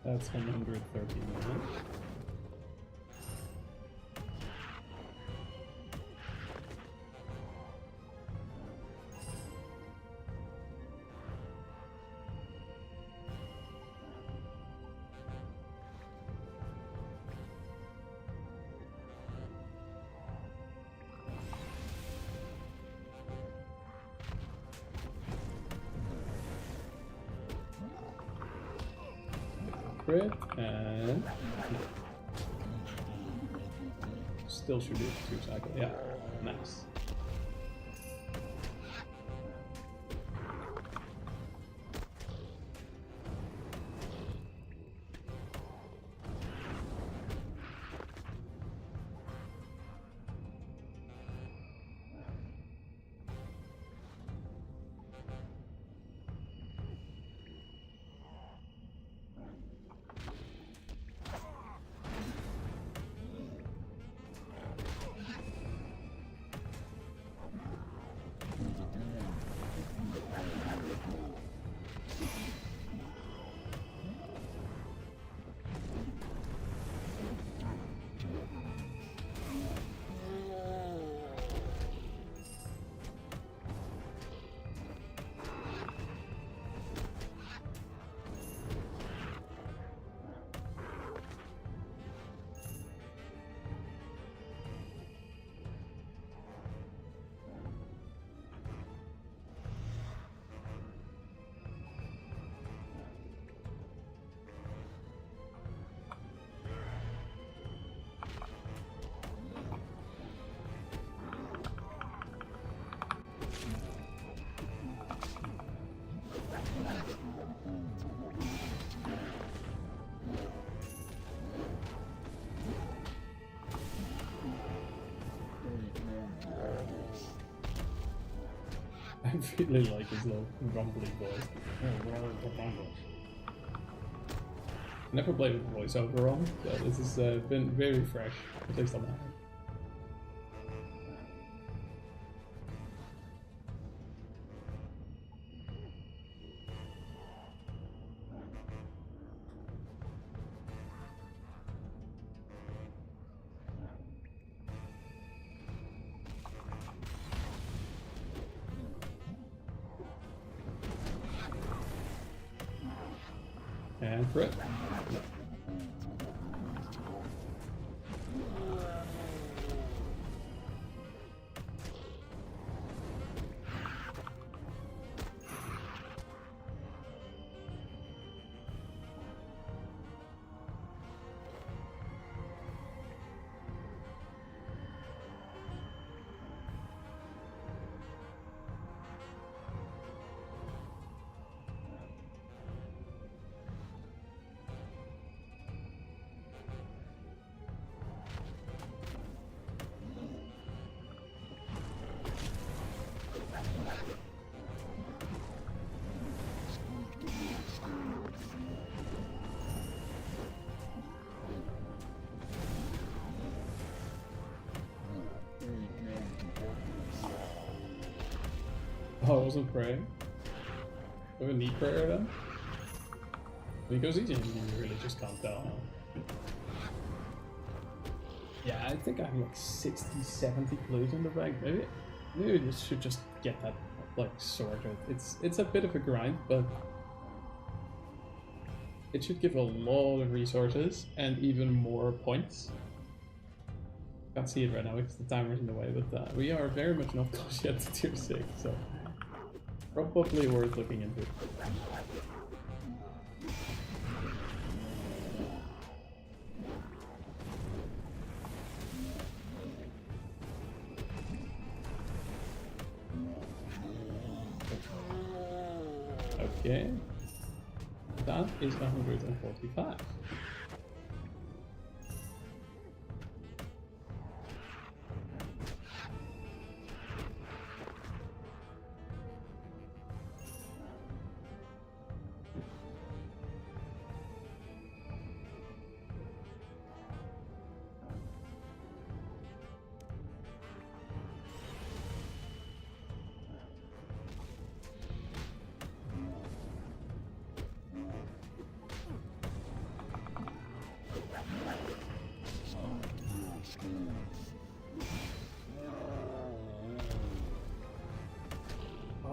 That's 130 million. Crit, and still should be a 2 cycle. Yeah, nice. I really like his little rumbly voice. Never played with voiceover on, so this has been very fresh, at least on that. And crit. Oh, I wasn't praying. Do I need prayer then? When it goes easy, you really just can't tell. Huh? Yeah, I think I have like 60, 70 clues in the bag. Maybe I should just get that like sorted. It's a bit of a grind, but it should give a lot of resources and even more points. Can't see it right now because the timer's in the way, but we are very much not close yet to tier 6, so probably worth looking into. Okay, that is 145.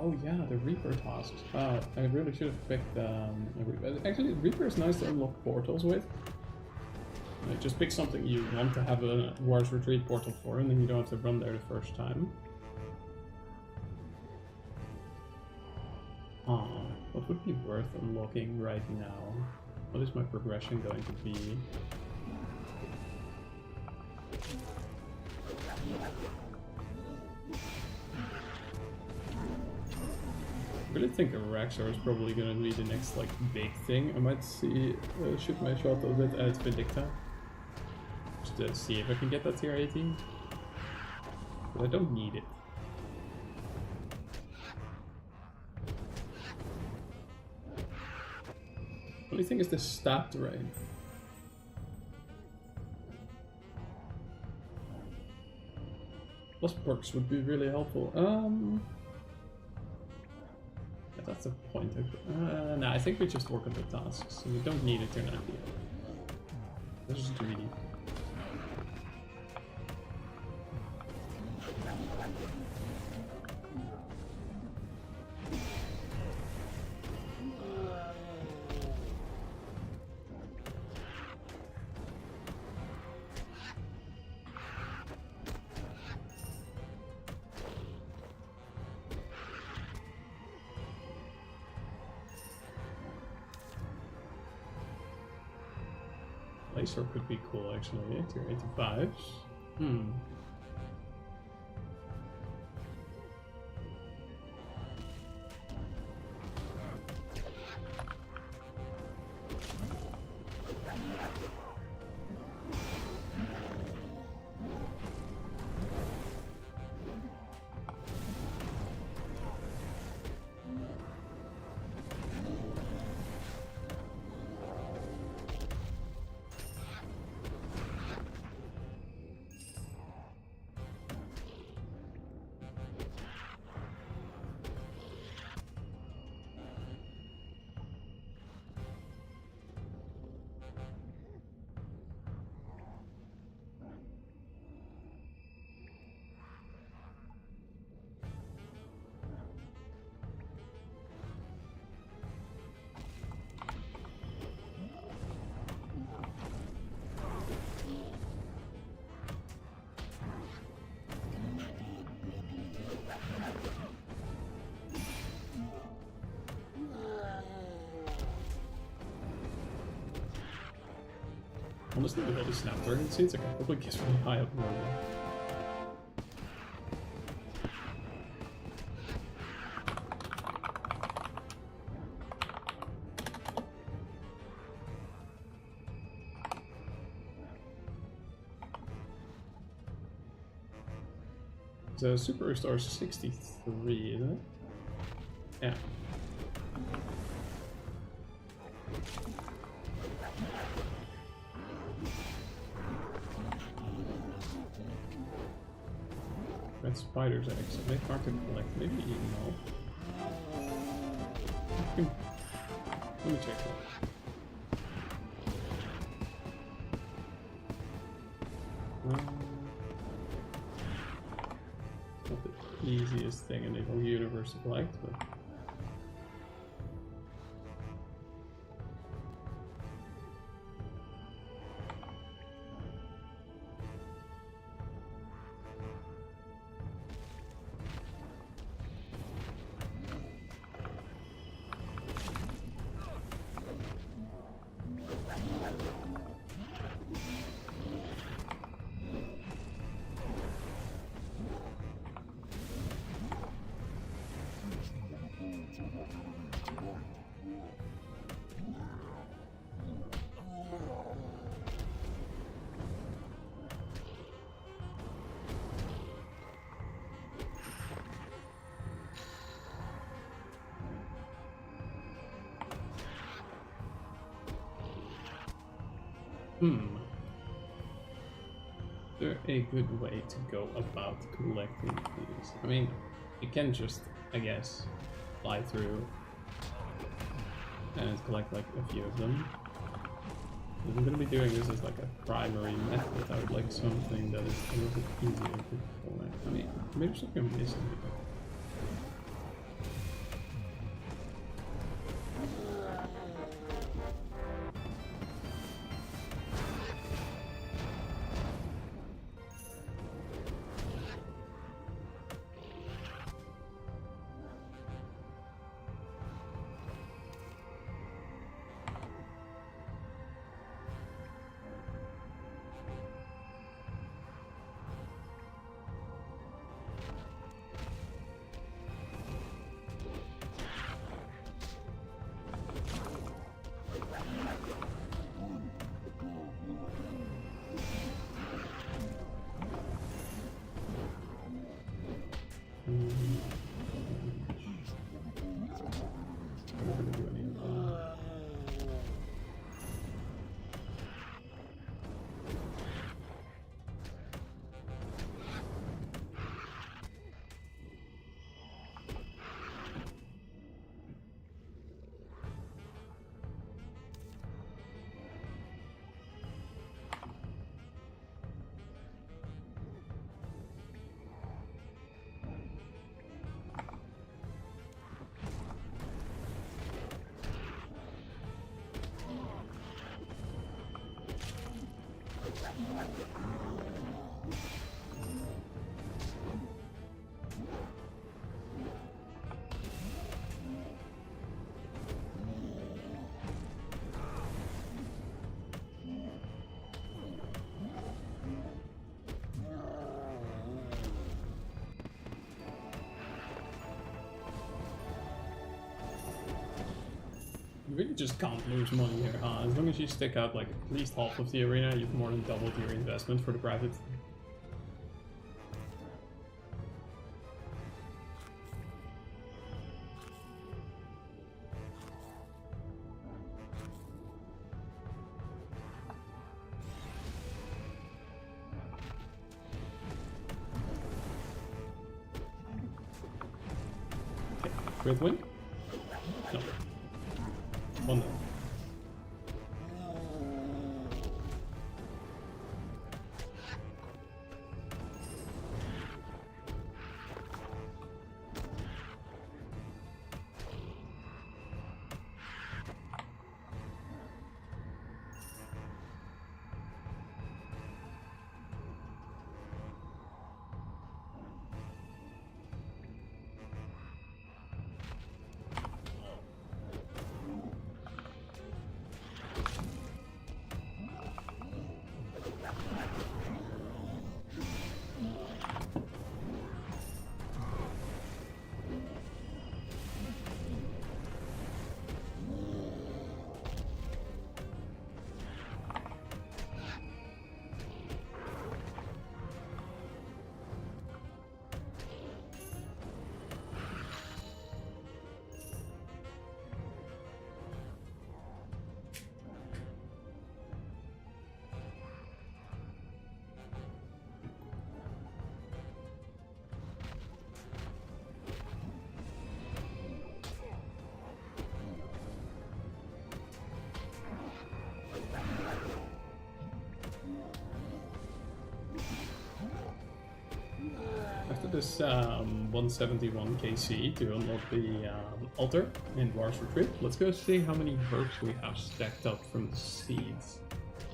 Oh yeah, the Reaper tasks. I really should have picked actually, Reaper is nice to unlock portals with. Just pick something you want to have a War's Retreat portal for, and then you don't have to run there the first time. What would be worth unlocking right now? What is my progression going to be? I really think a Raxor is probably going to be the next like big thing. I might see shoot my shot a little bit at Vindicta, just to see if I can get that tier 18. But I don't need it. Only thing is the stat terrain. Plus perks would be really helpful. Yeah, that's a point. No, I think we just work on the tasks. So we don't need a tier 90 yet. This is greedy. Laser could be cool actually, tier 85s. Honestly, with all the snap-turning seeds, I can probably get really high up normal. So Super Restore is 63, isn't it? Yeah. Red spider's eggs. Are they hard to collect? Maybe no. Let me check that. Not the easiest thing in the whole universe to collect, but Is there a good way to go about collecting these? I mean, you can just, I guess, fly through and collect like a few of them. If I'm gonna be doing this as like a primary method, I would like something that is a little bit easier to collect. I mean, maybe there's something I'm missing here. You really just can't lose money here, huh? As long as you stick out like at least half of the arena, you've more than doubled your investment for the private. Okay, great win? No. One more. After this 171 KC to unlock the altar in War's Retreat, let's go see how many herbs we have stacked up from the seeds.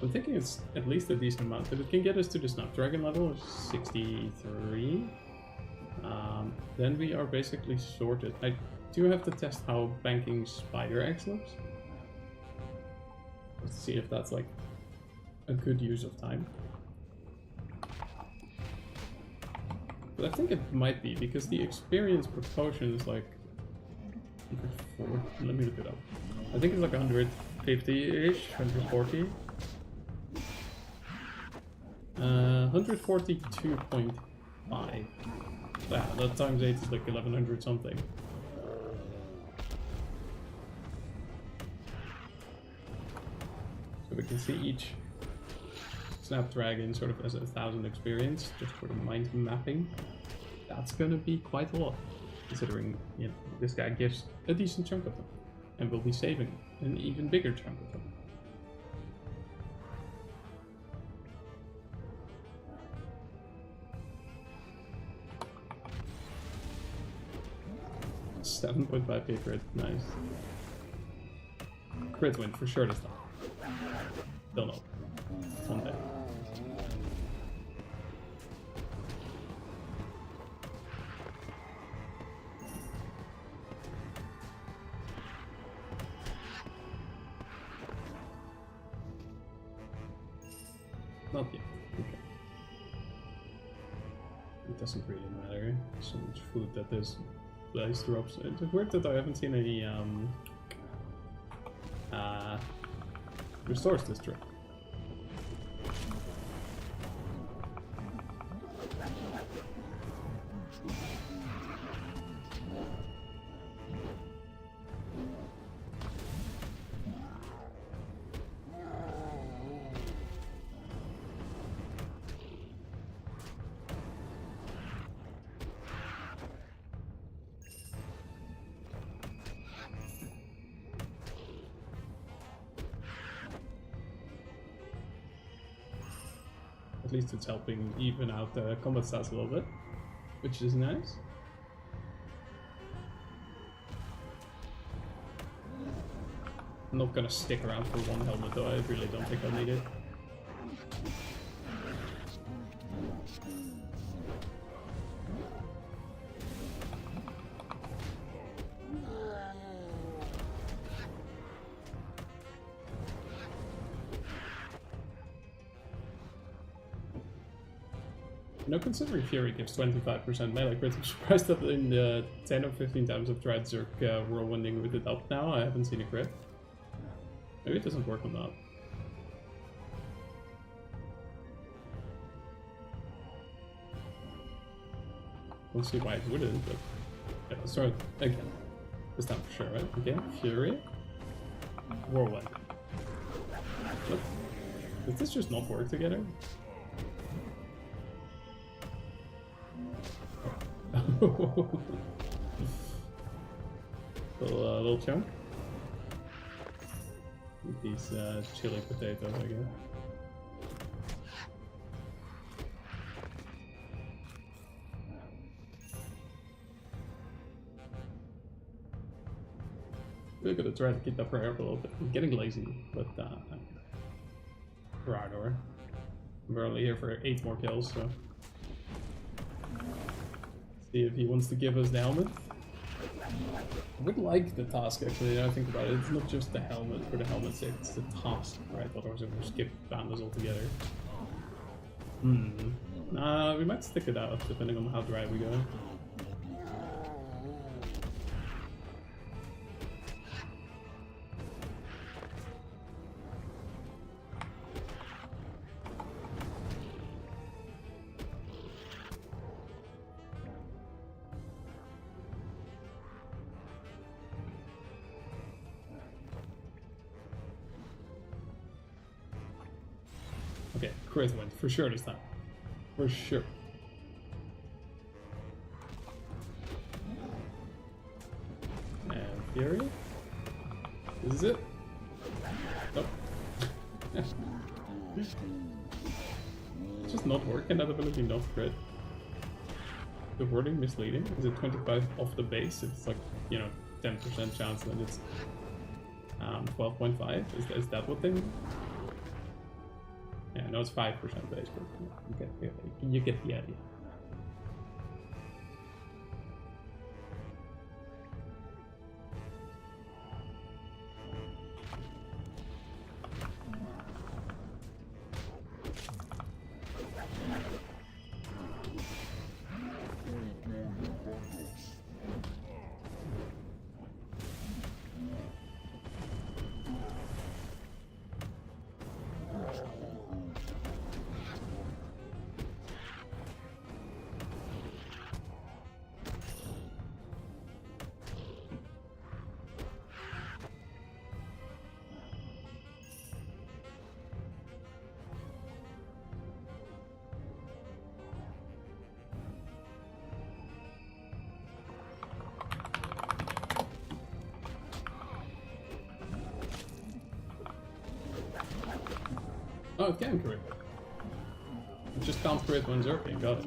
I'm thinking it's at least a decent amount, but it can get us to the Snapdragon level of 63. Then we are basically sorted. I do have to test how banking spider eggs looks. Let's see if that's like a good use of time. But I think it might be, because the experience per potion is like 104. Let me look it up. I think it's like 150-ish, 140. 142.5. Yeah, that times 8 is like 1100 something. So we can see each Snapdragon sort of as 1,000 experience just for the mind mapping. That's gonna be quite a lot, considering this guy gives a decent chunk of them, and will be saving an even bigger chunk of them. $7.5k crit, nice. Crit win for sure this time. Don't know. One day. Not yet. Okay. It doesn't really matter. So much food that this place drops. It's weird that I haven't seen any restores this trip. At least it's helping even out the combat stats a little bit, which is nice. I'm not gonna stick around for one helmet though, I really don't think I'll need it. Considering Fury gives 25% melee crit, I'm surprised that in the 10 or 15 times I've tried Zerk whirlwinding with it up now, I haven't seen a crit. Maybe it doesn't work on that. We'll see why it wouldn't, but yeah, let's try it again. This time for sure, right? Again, Fury. Whirlwind. What? Does this just not work together? Little chunk. With these chili potatoes, I guess. We're gonna try to keep that prayer up a little bit. I'm getting lazy, but Rador. We're only here for 8 more kills, so. See if he wants to give us the helmet. I would like the task actually, now I think about it. It's not just the helmet for the helmet's sake, it's the task, right? Otherwise we'll skip bandas altogether. We might stick it out depending on how dry we go. Okay, crit win for sure this time. For sure. And Fury? This is it? Nope. It's just not working, that ability not crit. The wording misleading. Is it 25 off the base? It's like, 10% chance that it's 12.5. Is that what they mean? Yeah, no, it's 5% base, but you get the idea. Oh, it can crit. It just can't crit when zerking, got it.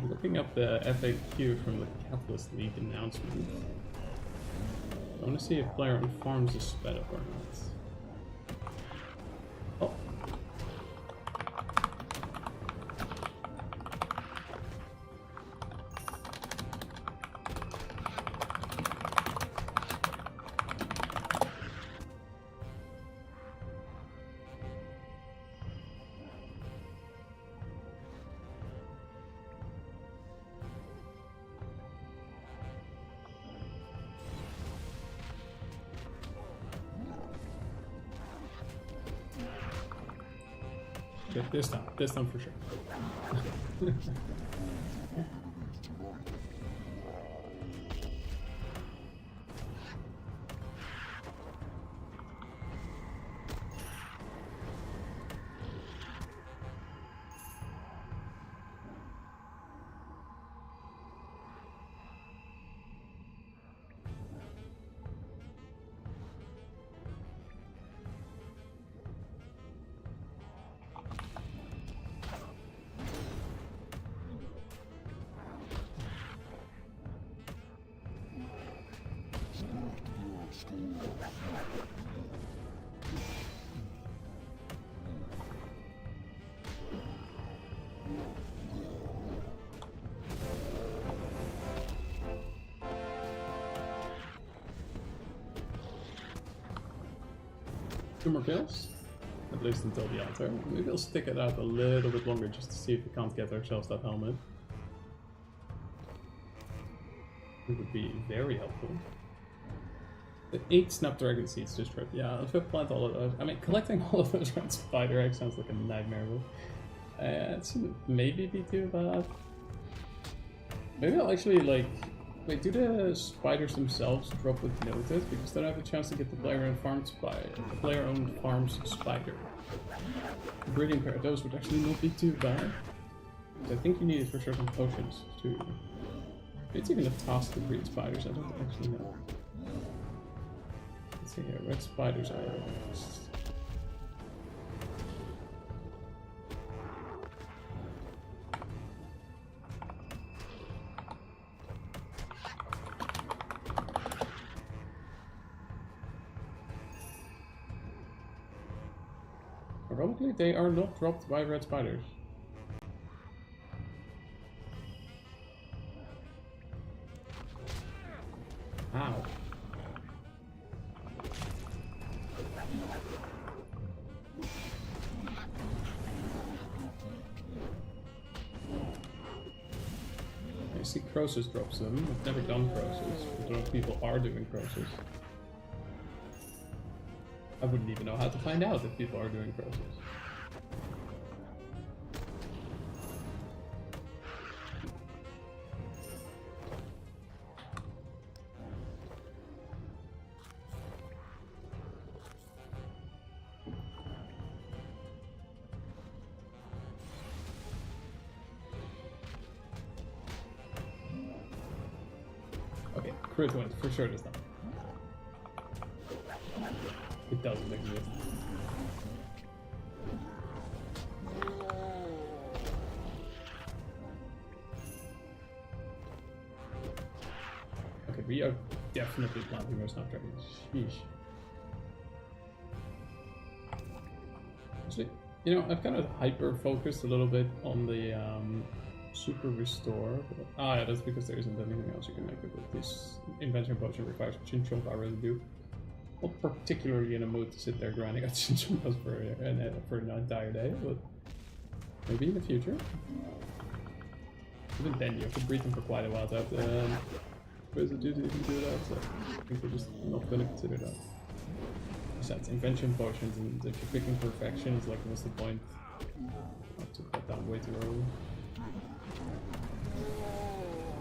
Looking up the FAQ from the Catalyst League announcement. I want to see if player on farms is sped up or not. Oh. Okay, this time for sure. Two more kills, at least until the altar. Maybe I'll stick it out a little bit longer just to see if we can't get ourselves that helmet. It would be very helpful. The 8 Snapdragon seeds just ripped. Yeah, if I plant all of those. I mean, collecting all of those red spider eggs sounds like a nightmare. But it shouldn't maybe be too bad. Maybe I'll actually like. Wait, do the spiders themselves drop with noted? Because then I have a chance to get the player-owned farm spider. The player-owned farms spider. A breeding pair of those would actually not be too bad. I think you need it for certain potions too. It's even a task to breed spiders, I don't actually know. Let's see here, red spiders are... Probably they are not dropped by red spiders. Ow. I see Croesus drops them. I've never done Croesus. I don't know if people are doing Croesus. I wouldn't even know how to find out if people are doing Croesus. Okay, crit wins, for sure does not. It doesn't exist. Okay, we are definitely planting more snapdragons. Sheesh. Actually, you know, I've kind of hyper-focused a little bit on the super restore. But, yeah, that's because there isn't anything else you can make with it. This invention potion requires chinchomp I really do. Not particularly in a mood to sit there grinding out chinchompas for an entire day, but maybe in the future. Even then, you have to breed them for quite a while to have the residue to even do that, so I think we're just not going to consider that. Besides, invention potions, and if you're picking perfection, it's like, what's the point? I took that down way too early.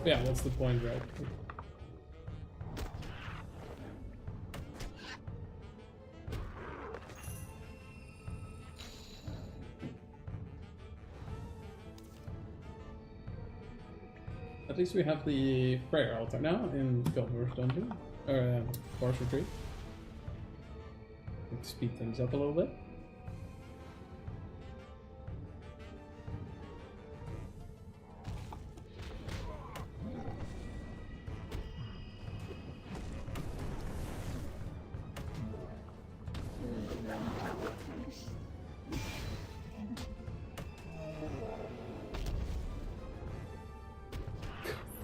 But yeah, what's the point, right? At least we have the prayer altar now in Goldwar's dungeon, or Forest Retreat. speed things up a little bit.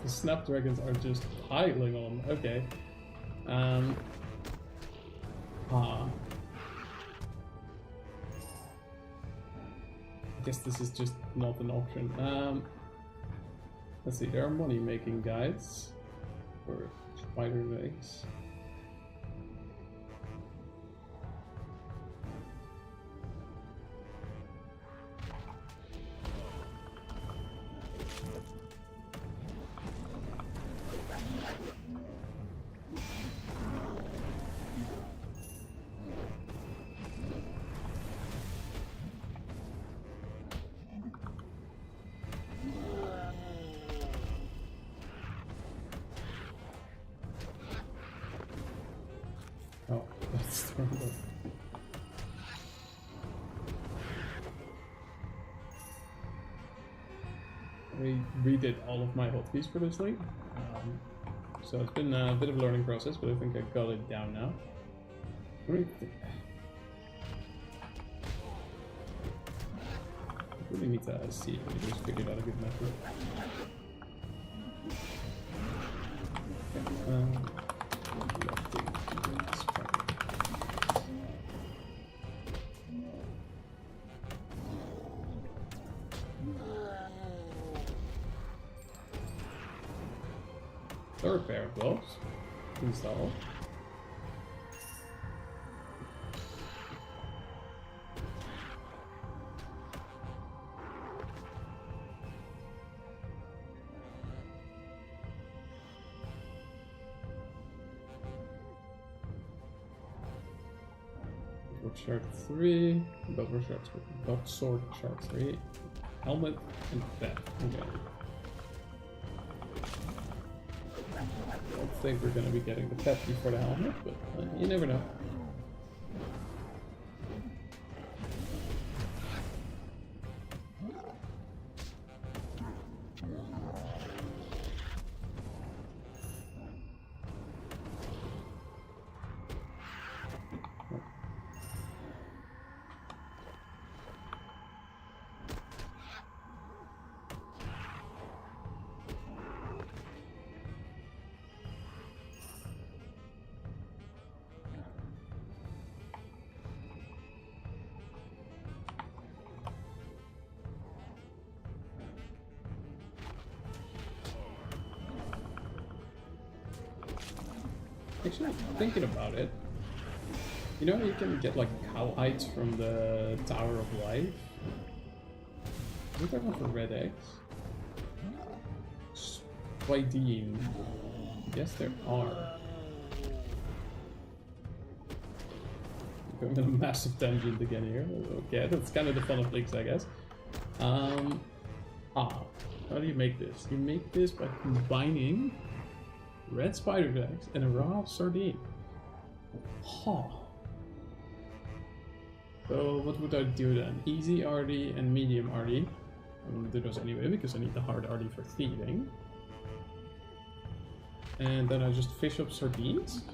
The snapdragons are just piling on. Okay. I guess this is just not an option. Let's see, there are money making guides for spider legs. Oh, that's terrible. I redid all of my hotkeys for this league. So it's been a bit of a learning process, but I think I got it down now. I really need to see if we just figured out a good method. Third pair of gloves. Install. Shard 3, belt sword shard 3, helmet and bed. Okay. I don't think we're gonna be getting the pet before the helmet, but you never know. Actually, thinking about it, you know, you can get like cow hides from the Tower of Life. Isn't there one for red eggs? Spideen. Yes, there are. Going on a massive tangent again here. Okay, that's kind of the fun of leaks, I guess. How do you make this? You make this by combining red spider legs and a raw sardine. Huh. So what would I do then? Easy RD and medium RD. I'm gonna do those anyway because I need the hard RD for thieving. And then I just fish up sardines.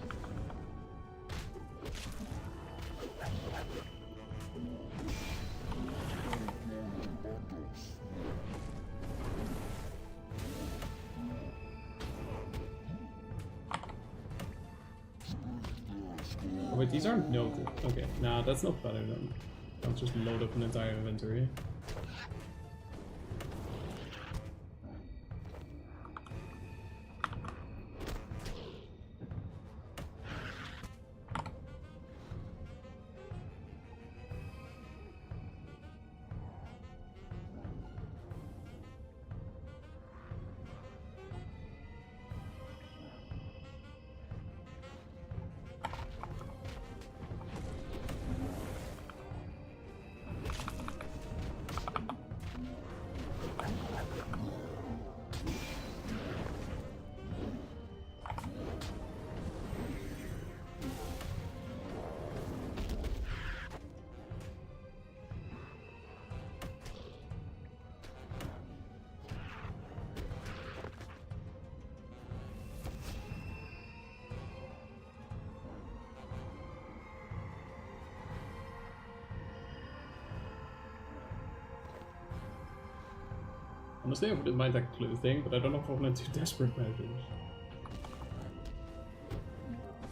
Oh, wait, these aren't noted. Okay, nah, that's not better then. I'll just load up an entire inventory. Honestly, I wouldn't mind that clue thing, but I don't know if I want to do desperate measures.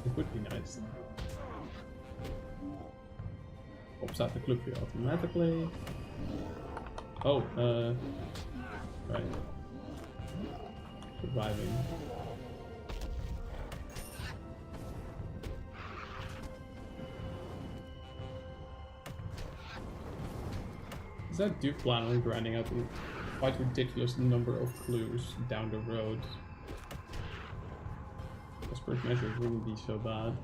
It would be nice. Pops out the clue for you automatically. Oh, right. Surviving. Is that do plan on grinding out a quite ridiculous number of clues down the road? Desperate measures wouldn't be so bad.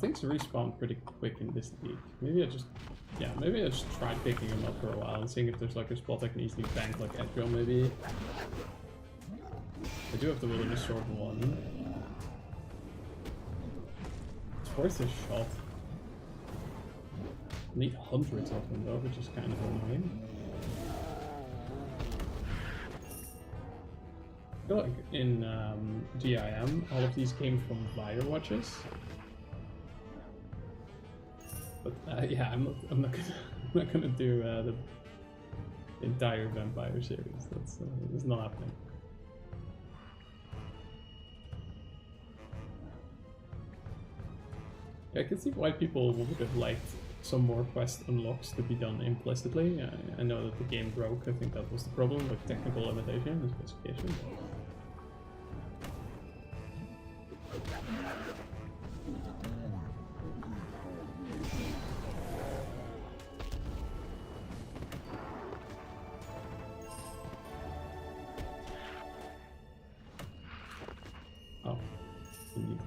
Things respawn pretty quick in this league. Maybe I just try picking them up for a while and seeing if there's like a spot I can easily bank, like Edgeville maybe. I do have the Wilderness Sword one. It's worth a shot. I need hundreds of them though, which is kind of annoying. I feel like in GIM, all of these came from Fire Watches. But yeah, I'm not gonna do the entire vampire series. That's not happening. Yeah, I can see why people would have liked some more quest unlocks to be done implicitly. I know that the game broke. I think that was the problem, like technical limitation and specification. Oh, indeed.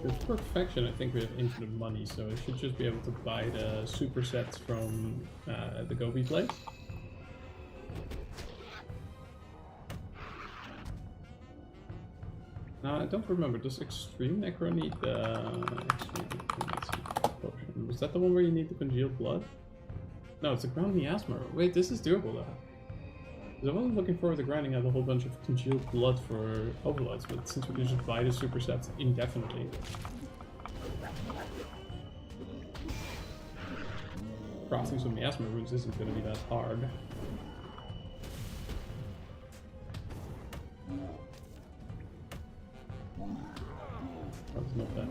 With perfection, I think we have infinite money, so I should just be able to buy the supersets from the Gobi place. Now, I don't remember, does Extreme Necro need the potion? Was that the one where you need the congealed blood? No, it's a ground miasma. Wait, this is doable though. I wasn't looking forward to grinding out a whole bunch of congealed blood for overloads, but since we can just buy the supersets indefinitely. Crafting some miasma runes isn't going to be that hard. That's not bad.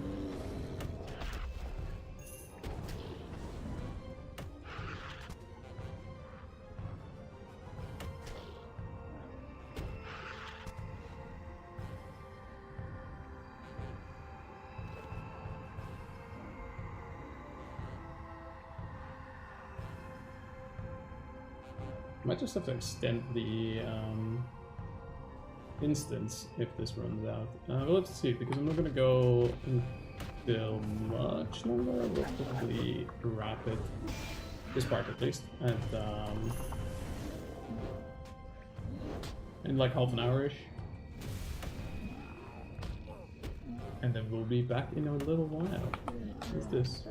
Might just have to extend the instance if this runs out. We'll have to see, because I'm not going to go until much longer. We'll probably wrap it, this part at least, and in like half an hour-ish. And then we'll be back in a little while. What's this?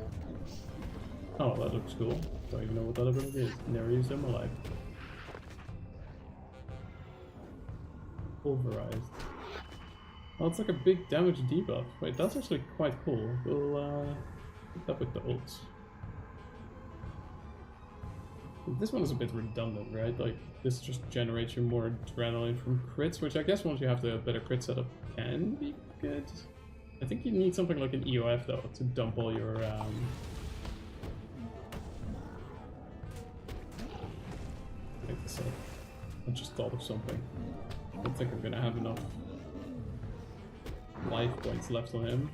Oh, that looks cool. Don't even know what that ability is. Never used it in my life. Pulverized. Oh, it's like a big damage debuff. Wait, that's actually quite cool. We'll put that with the ults. This one is a bit redundant, right? Like, this just generates you more adrenaline from crits, which I guess once you have the better crit setup can be good. I think you need something like an EOF though to dump all your like this up. I just thought of something. I don't think I'm gonna have enough life points left on him.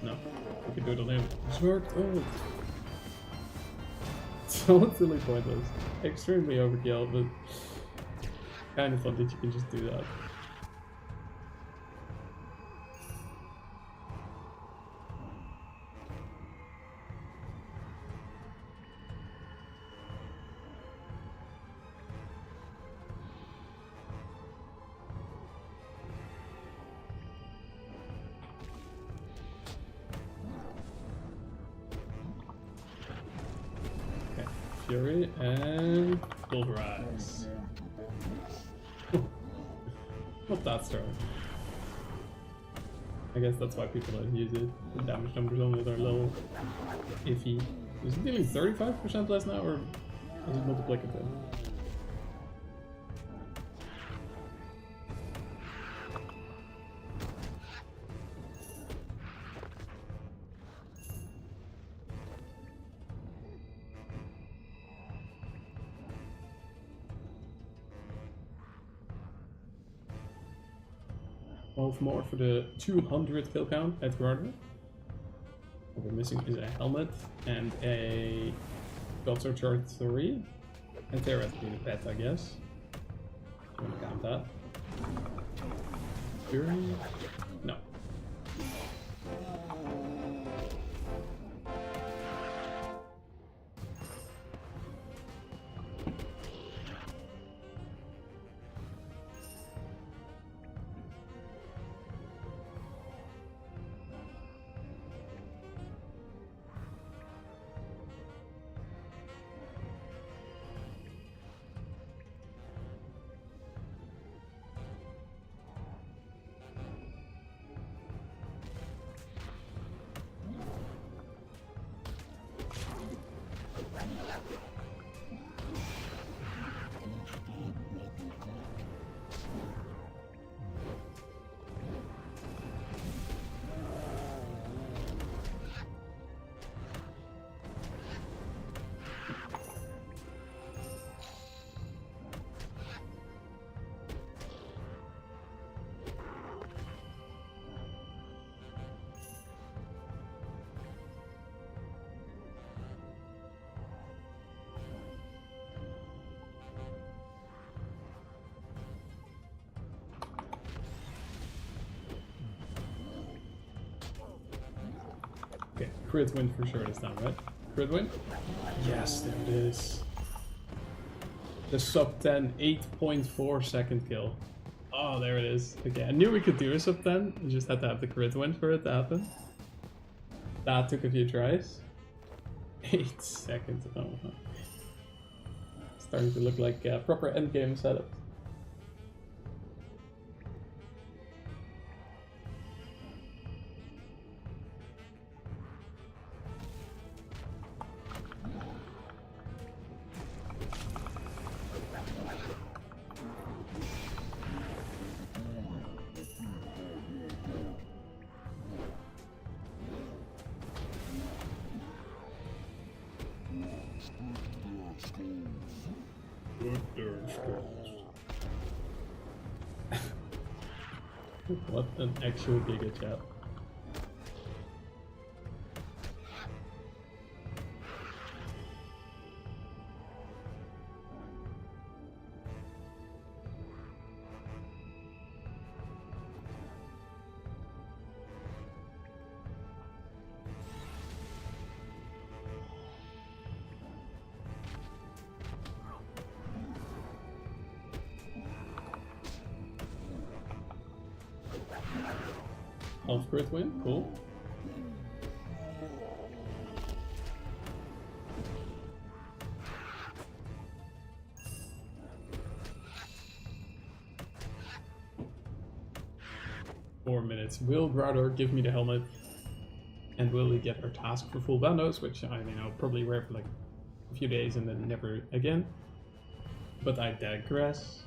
No, we can do it on him. It's worked. Oh, so utterly pointless. Extremely overkill, but kind of fun that you can just do that. Fury and Pulverize. Not that strong. I guess that's why people don't use it. The damage numbers on it are low. Iffy. Is it dealing 35% less now, or is it multiplicative? More for the 200 kill count at Gardener. What we're missing is a helmet and a Godso Chart 3. And theoretically the pet, I guess. I'm gonna count that. Fury? No. Okay, crit win for sure this time, right? Crit win? Yes, there it is. The sub 10, 8.4 second kill. Oh, there it is. Okay, I knew we could do a sub 10. We just had to have the crit win for it to happen. That took a few tries. 8 seconds. Oh, starting to look like a proper endgame setup. What an actual giga chat. Half crit win, cool. Four minutes. Will Growler give me the helmet? And will we get our task for full bandos, which I mean I'll probably wear for like a few days and then never again. But I digress.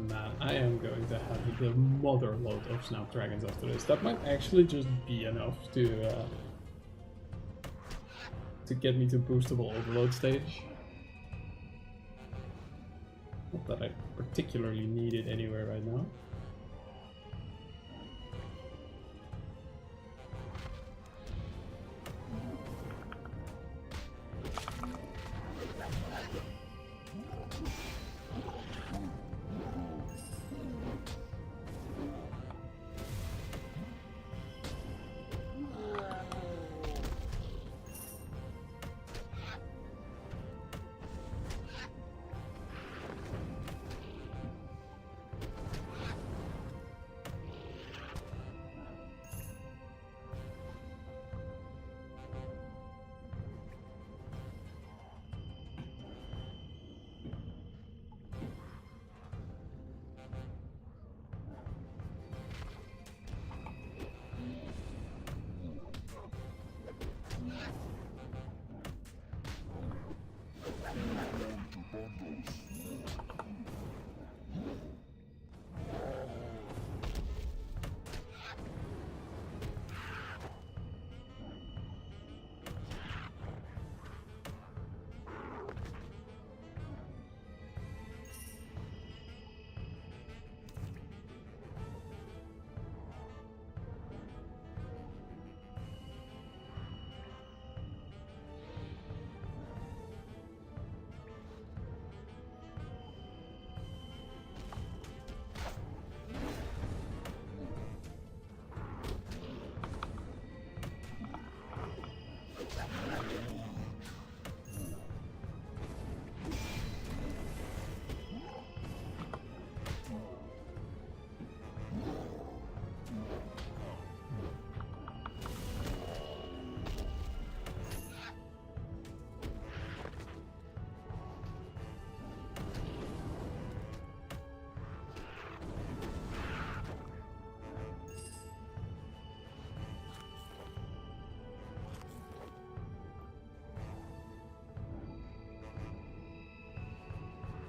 Man, I am going to have the mother load of Snapdragons after this. That might actually just be enough to get me to boostable overload stage. Not that I particularly need it anywhere right now.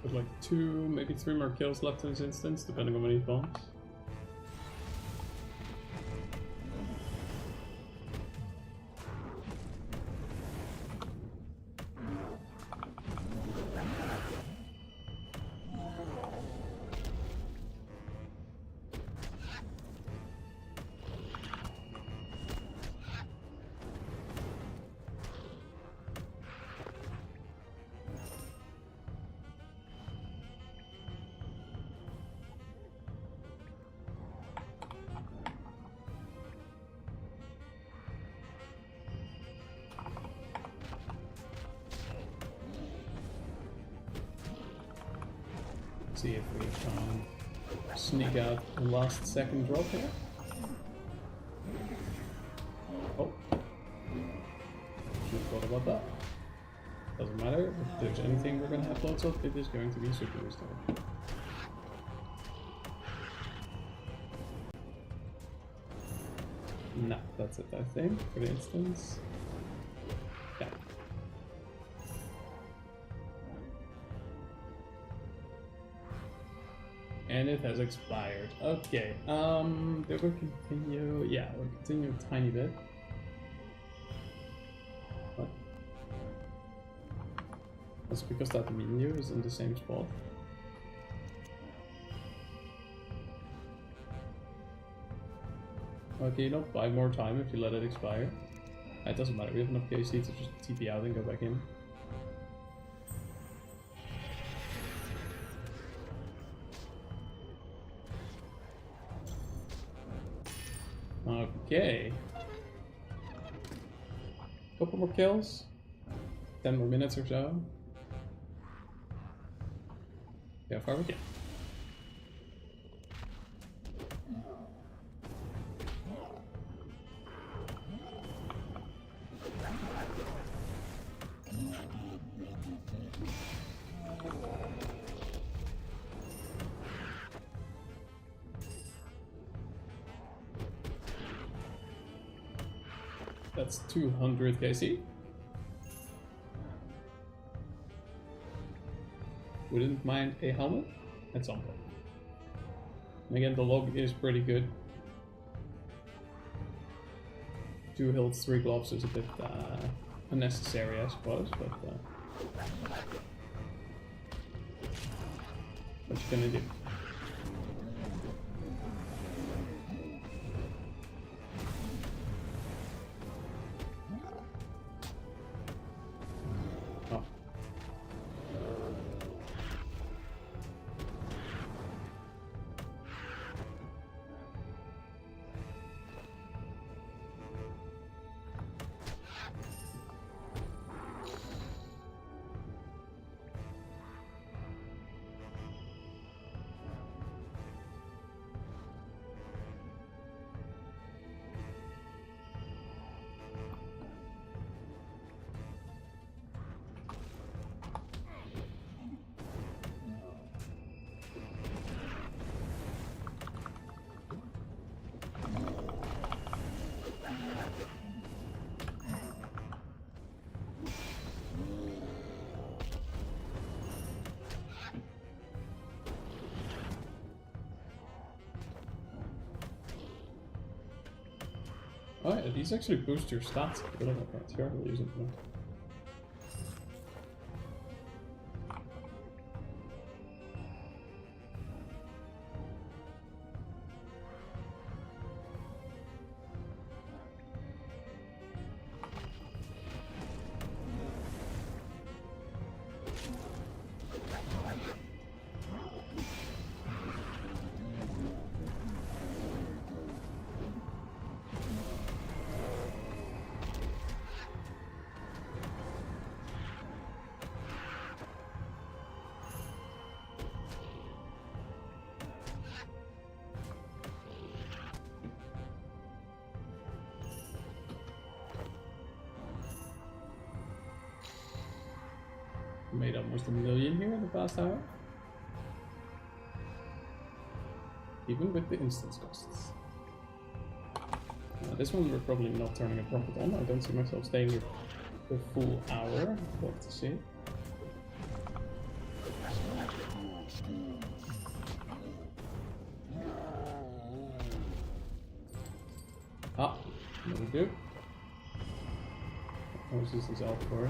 With like 2, maybe 3 more kills left in this instance, depending on when he bombs. See if we can sneak out the last second drop here. Oh, should have thought about that. Doesn't matter, if there's anything we're gonna have loads of, it is going to be super restore. No, that's it, I think, for the instance. Yeah. And it has expired. Okay, they will continue. Yeah, we'll continue a tiny bit. What? That's because that menu is in the same spot. Okay, you don't buy more time if you let it expire. It doesn't matter, we have enough KC to just TP out and go back in. Okay. Couple more kills. 10 more minutes or so. See how far we get. That's 200 KC. Wouldn't mind a helmet at some point. And again, the log is pretty good. 2 hilts, 3 gloves is a bit unnecessary, I suppose, but what you gonna do? Oh yeah, these actually boost your stats. I don't know what you're using them. Made almost 1 million here in the past hour. Even with the instance costs. This one we're probably not turning a profit on. I don't see myself staying here the full hour. We'll have to see. Ah, that'll do. How much is this out for?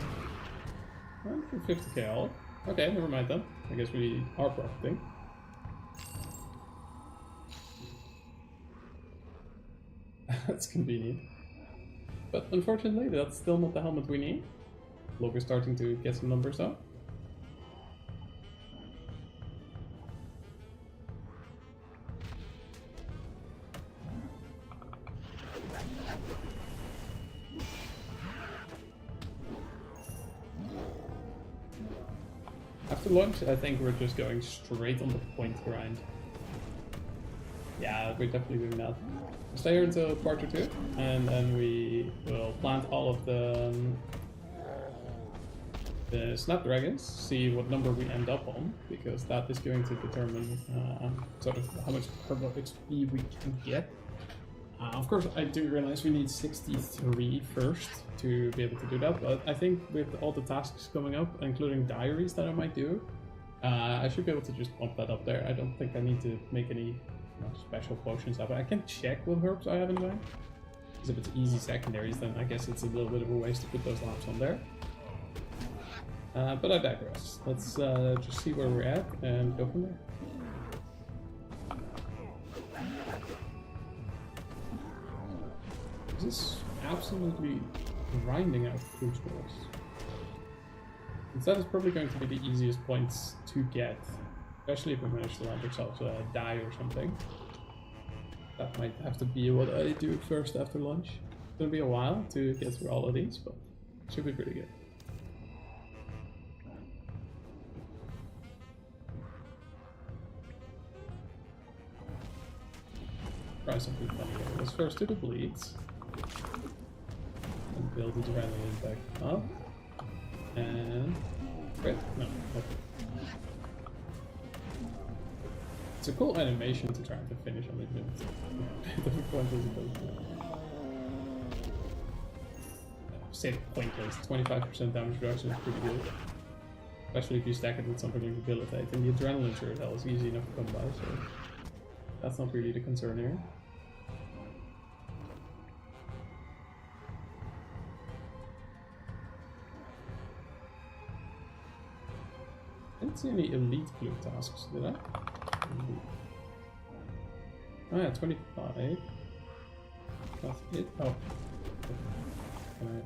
150k all. Okay, never mind then. I guess we are profiting. That's convenient. But unfortunately, that's still not the helmet we need. Look, we're starting to get some numbers up. After lunch, I think we're just going straight on the point grind. Yeah, we're definitely doing that. We'll stay here until quarter 2, and then we will plant all of the snapdragons, see what number we end up on, because that is going to determine sort of how much purple XP we can get. Of course, I do realize we need 63 first to be able to do that, but I think with all the tasks coming up, including diaries that I might do, I should be able to just bump that up there. I don't think I need to make any special potions happen. I can check what herbs I have in mind. Because if it's easy secondaries, then I guess it's a little bit of a waste to put those lamps on there. But I digress. Let's just see where we're at and go from there. This is absolutely grinding out food scrolls. That is probably going to be the easiest points to get, especially if we manage to land ourselves a die or something. That might have to be what I do first after lunch. It's gonna be a while to get through all of these, but it should be pretty good. Try something funny here. Let's first do the bleeds. And build the adrenaline back up. And... Wait, no, okay. It's a cool animation to try to finish on it. Different points as opposed to... Say pointless, 25% damage reduction is pretty good. Especially if you stack it with something like Debilitate. And the Adrenaline shirt is easy enough to come by, so... That's not really the concern here. I didn't see any elite blue tasks, did I? Oh yeah, 25. That's it. Oh. Alright.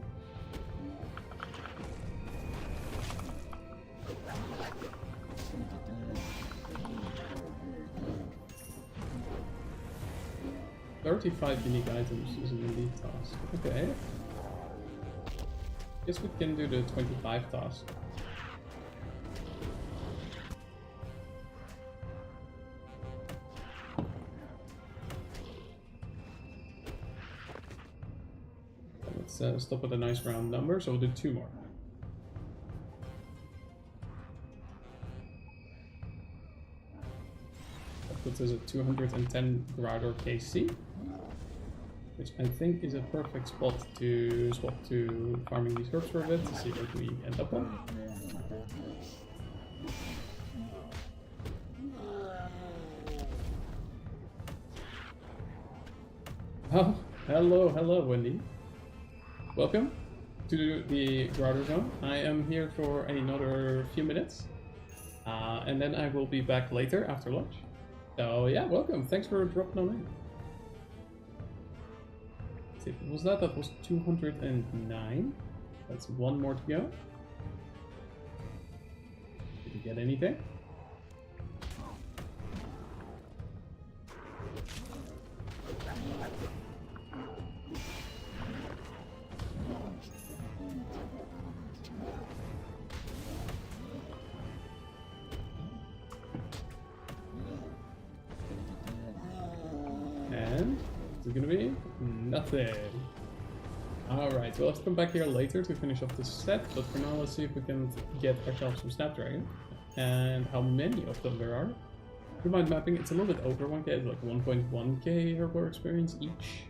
$35 unique items is an elite task. Okay. Guess we can do the 25 task. Let's stop at a nice round number, so we'll do 2 more. That puts us at 210 Growler KC, which I think is a perfect spot to swap to farming these herbs for a bit to see what we end up on. Well, Hello, hello, Wendy. Welcome to the Grotto Zone. I am here for another few minutes, and then I will be back later after lunch. So yeah, welcome. Thanks for dropping on in. Was that was 209? That's one more to go. Did you get anything? And it's gonna be nothing. Alright, we'll have to come back here later to finish off this set, but for now let's see if we can get ourselves some Snapdragon. And how many of them there are. For mind mapping, it's a little bit over 1k, it's like 1.1k herbal experience each.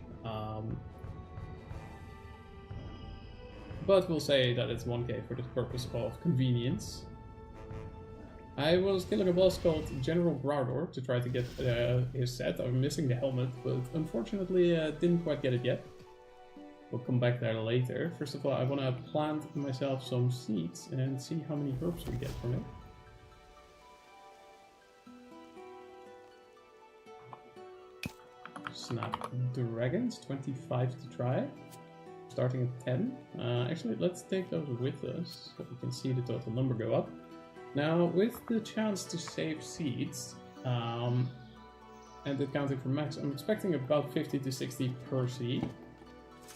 But we'll say that it's 1k for the purpose of convenience. I was killing a boss called General Browdor to try to get his set. I'm missing the helmet, but unfortunately didn't quite get it yet. We'll come back there later. First of all, I want to plant myself some seeds and see how many herbs we get from it. Snapdragons, 25 to try. Starting at 10. Actually, let's take those with us so we can see the total number go up. Now, with the chance to save seeds, and accounting for max, I'm expecting about 50 to 60 per seed.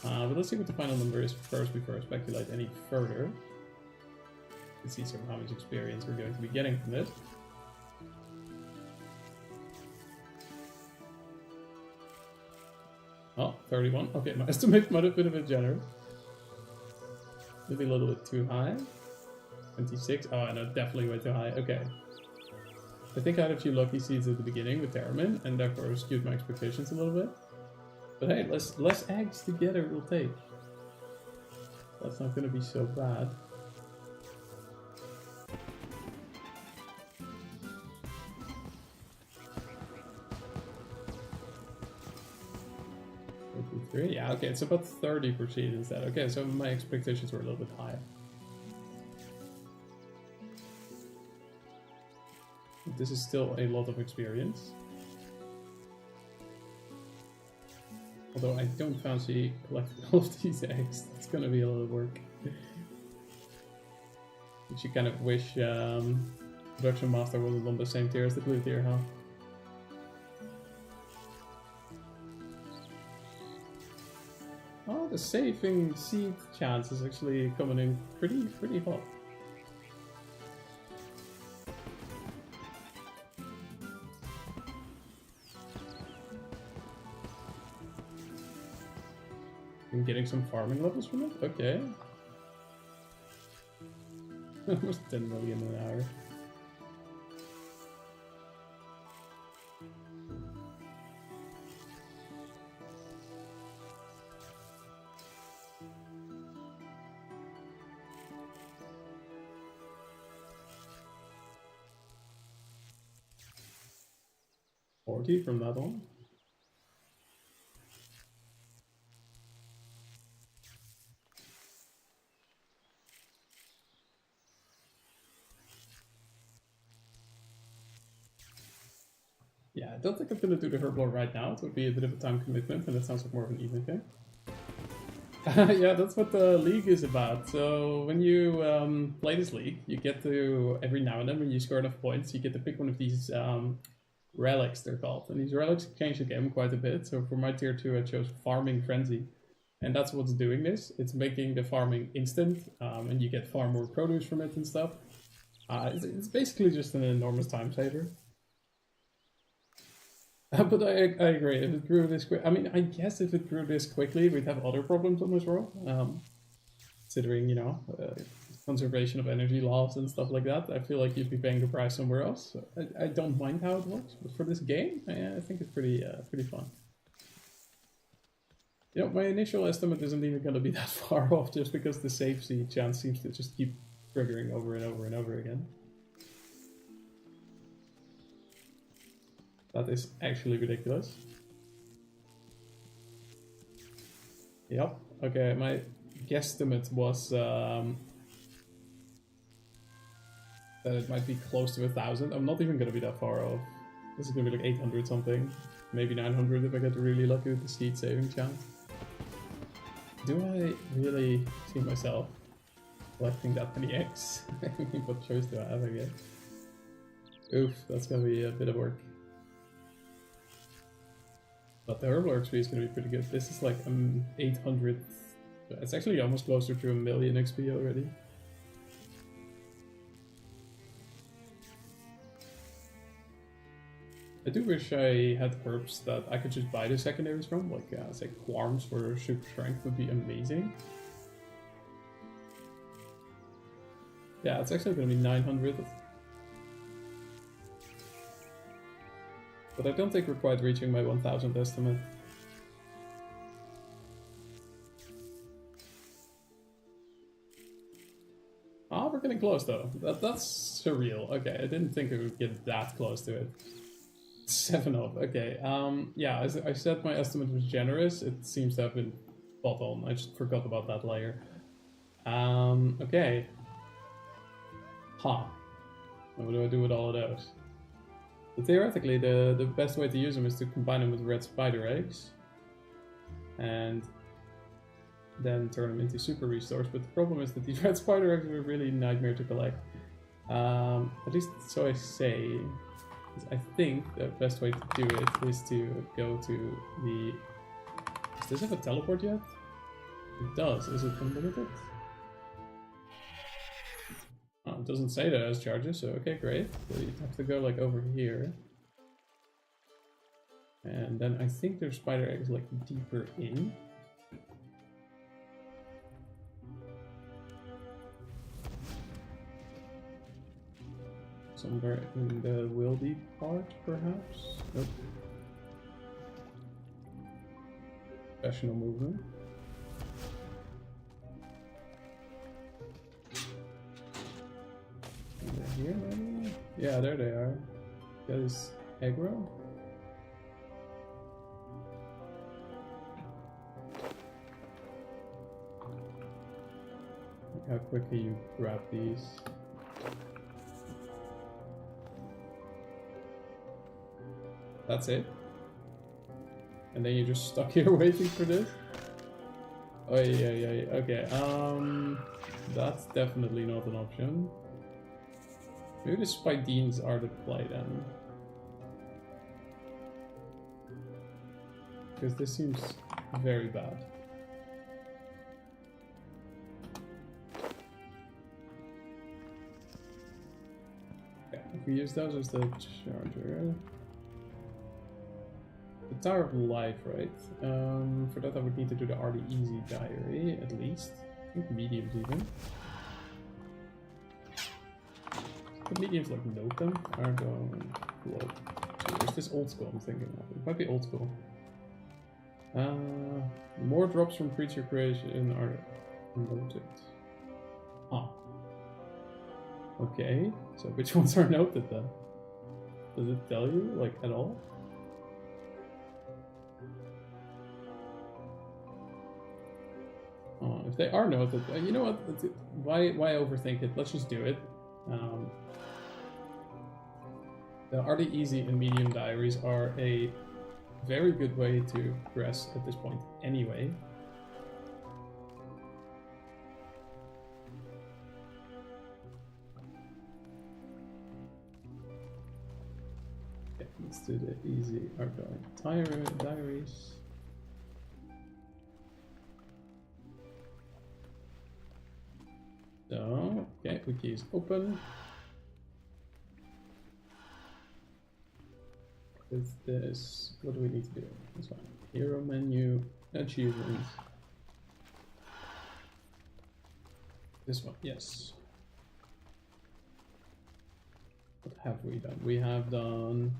But let's see what the final number is first before I speculate any further. Let's see how much experience we're going to be getting from this. Oh, 31. Okay, my estimate might have been a bit generous. Maybe a little bit too high. 26. Oh, no, definitely way too high. Okay. I think I had a few lucky seeds at the beginning with Terramin, and therefore skewed my expectations a little bit. But hey, less eggs together will take. That's not going to be so bad. Yeah, okay, it's about 30 per seed instead. Okay, so my expectations were a little bit higher. This is still a lot of experience. Although I don't fancy collecting all of these eggs. It's gonna be a lot of work. Which you kind of wish Production Master wasn't on the same tier as the blue tier, huh? Oh, the saving seed chance is actually coming in pretty hot. I'm getting some farming levels from it? Okay. Almost 10 million an hour. From that one. Yeah, I don't think I'm gonna do the herbal right now. It would be a bit of a time commitment, and it sounds like more of an evening thing. Yeah, that's what the league is about. So when you play this league, you get to, every now and then when you score enough points, you get to pick one of these relics, they're called. And these relics change the game quite a bit. So for my tier 2, I chose Farming Frenzy. And that's what's doing this. It's making the farming instant, and you get far more produce from it and stuff. It's basically just an enormous time saver. But I agree, if it grew this quick, I mean, I guess if it grew this quickly, we'd have other problems on this world. Considering, you know, conservation of energy laws and stuff like that, I feel like you'd be paying the price somewhere else. So I don't mind how it works, but for this game, I think it's pretty fun. You know, my initial estimate isn't even going to be that far off, just because the save seed chance seems to just keep triggering over and over and over again. That is actually ridiculous. Yep. Okay, my guesstimate was that it might be close to 1,000. I'm not even gonna be that far off. This is gonna be like 800 something. Maybe 900 if I get really lucky with the seed saving chance. Do I really see myself collecting that many eggs? What choice do I have, I guess? Oof, that's gonna be a bit of work. But the herbal XP is gonna be pretty good. This is like 800. It's actually almost closer to 1,000,000 XP already. I do wish I had herbs that I could just buy the secondaries from, like say Quarms for super strength would be amazing. Yeah, it's actually going to be 900. But I don't think we're quite reaching my 1,000 estimate. Ah, we're getting close though. That's surreal. Okay, I didn't think it would get that close to it. 7 of, okay. Yeah, as I said, my estimate was generous. It seems to have been spot on. I just forgot about that layer. Okay. Huh. What do I do with all of those? But theoretically, the best way to use them is to combine them with red spider eggs. And then turn them into super restores. But the problem is that these red spider eggs are really a nightmare to collect. At least so I say. I think the best way to do it is to go to the... Does this have a teleport yet? It does. Is it unlimited? Oh, it doesn't say that it has charges, so okay, great. So you have to go like over here. And then I think there's spider eggs like deeper in. Somewhere in the wildy part, perhaps? Nope. Professional movement. Here, maybe? Yeah, there they are. That is aggro. Look how quickly you grab these. That's it. And then you're just stuck here waiting for this? Oh yeah, okay. That's definitely not an option. Maybe the Spidines are the play then. Because this seems very bad. Yeah, if we use those as the charger. The Tower of Life, right? For that I would need to do the RD Easy Diary, at least. I think mediums even. The mediums like note them are going low. So is this old school I'm thinking of? It might be old school. More drops from creature creation are noted. Ah. Okay, so which ones are noted then? Does it tell you, like, at all? If they are noted, you know what? Why overthink it? Let's just do it. The RD Easy and Medium Diaries are a very good way to progress at this point anyway. Okay, let's do the easy diaries. So, okay, wiki is open. With this, what do we need to do? This one. Hero menu, achievements. This one, yes. What have we done? We have done...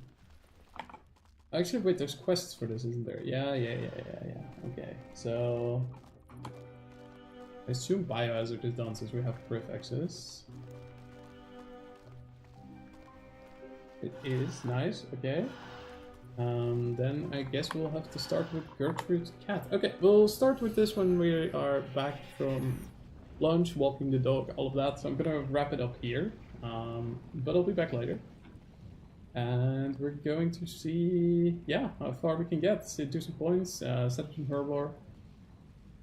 Actually, wait, there's quests for this, isn't there? Yeah. Okay, so... I assume Biohazard is done since we have prefixes. It is, nice, okay. Then I guess we'll have to start with Gertrude's cat. Okay, we'll start with this when we are back from lunch, walking the dog, all of that. So I'm gonna wrap it up here, but I'll be back later. And we're going to see, yeah, how far we can get. Do some points, set up some herbivore.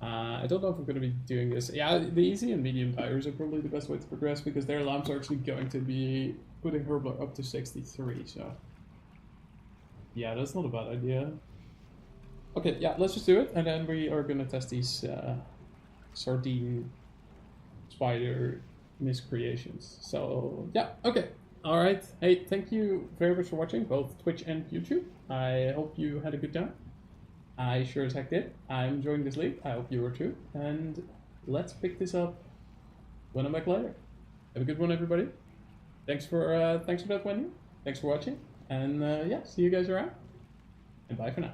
I don't know if I'm going to be doing this. Yeah, the easy and medium tires are probably the best way to progress because their lamps are actually going to be putting herbivore up to 63, so... Yeah, that's not a bad idea. Okay, yeah, let's just do it, and then we are gonna test these sardine spider miscreations. So, yeah, okay. Alright, hey, thank you very much for watching, both Twitch and YouTube. I hope you had a good time. I sure as heck did. I'm enjoying this league, I hope you were too. And let's pick this up when I'm back later. Have a good one, everybody. Thanks for that, Wendy. Thanks for watching. And yeah, see you guys around. And bye for now.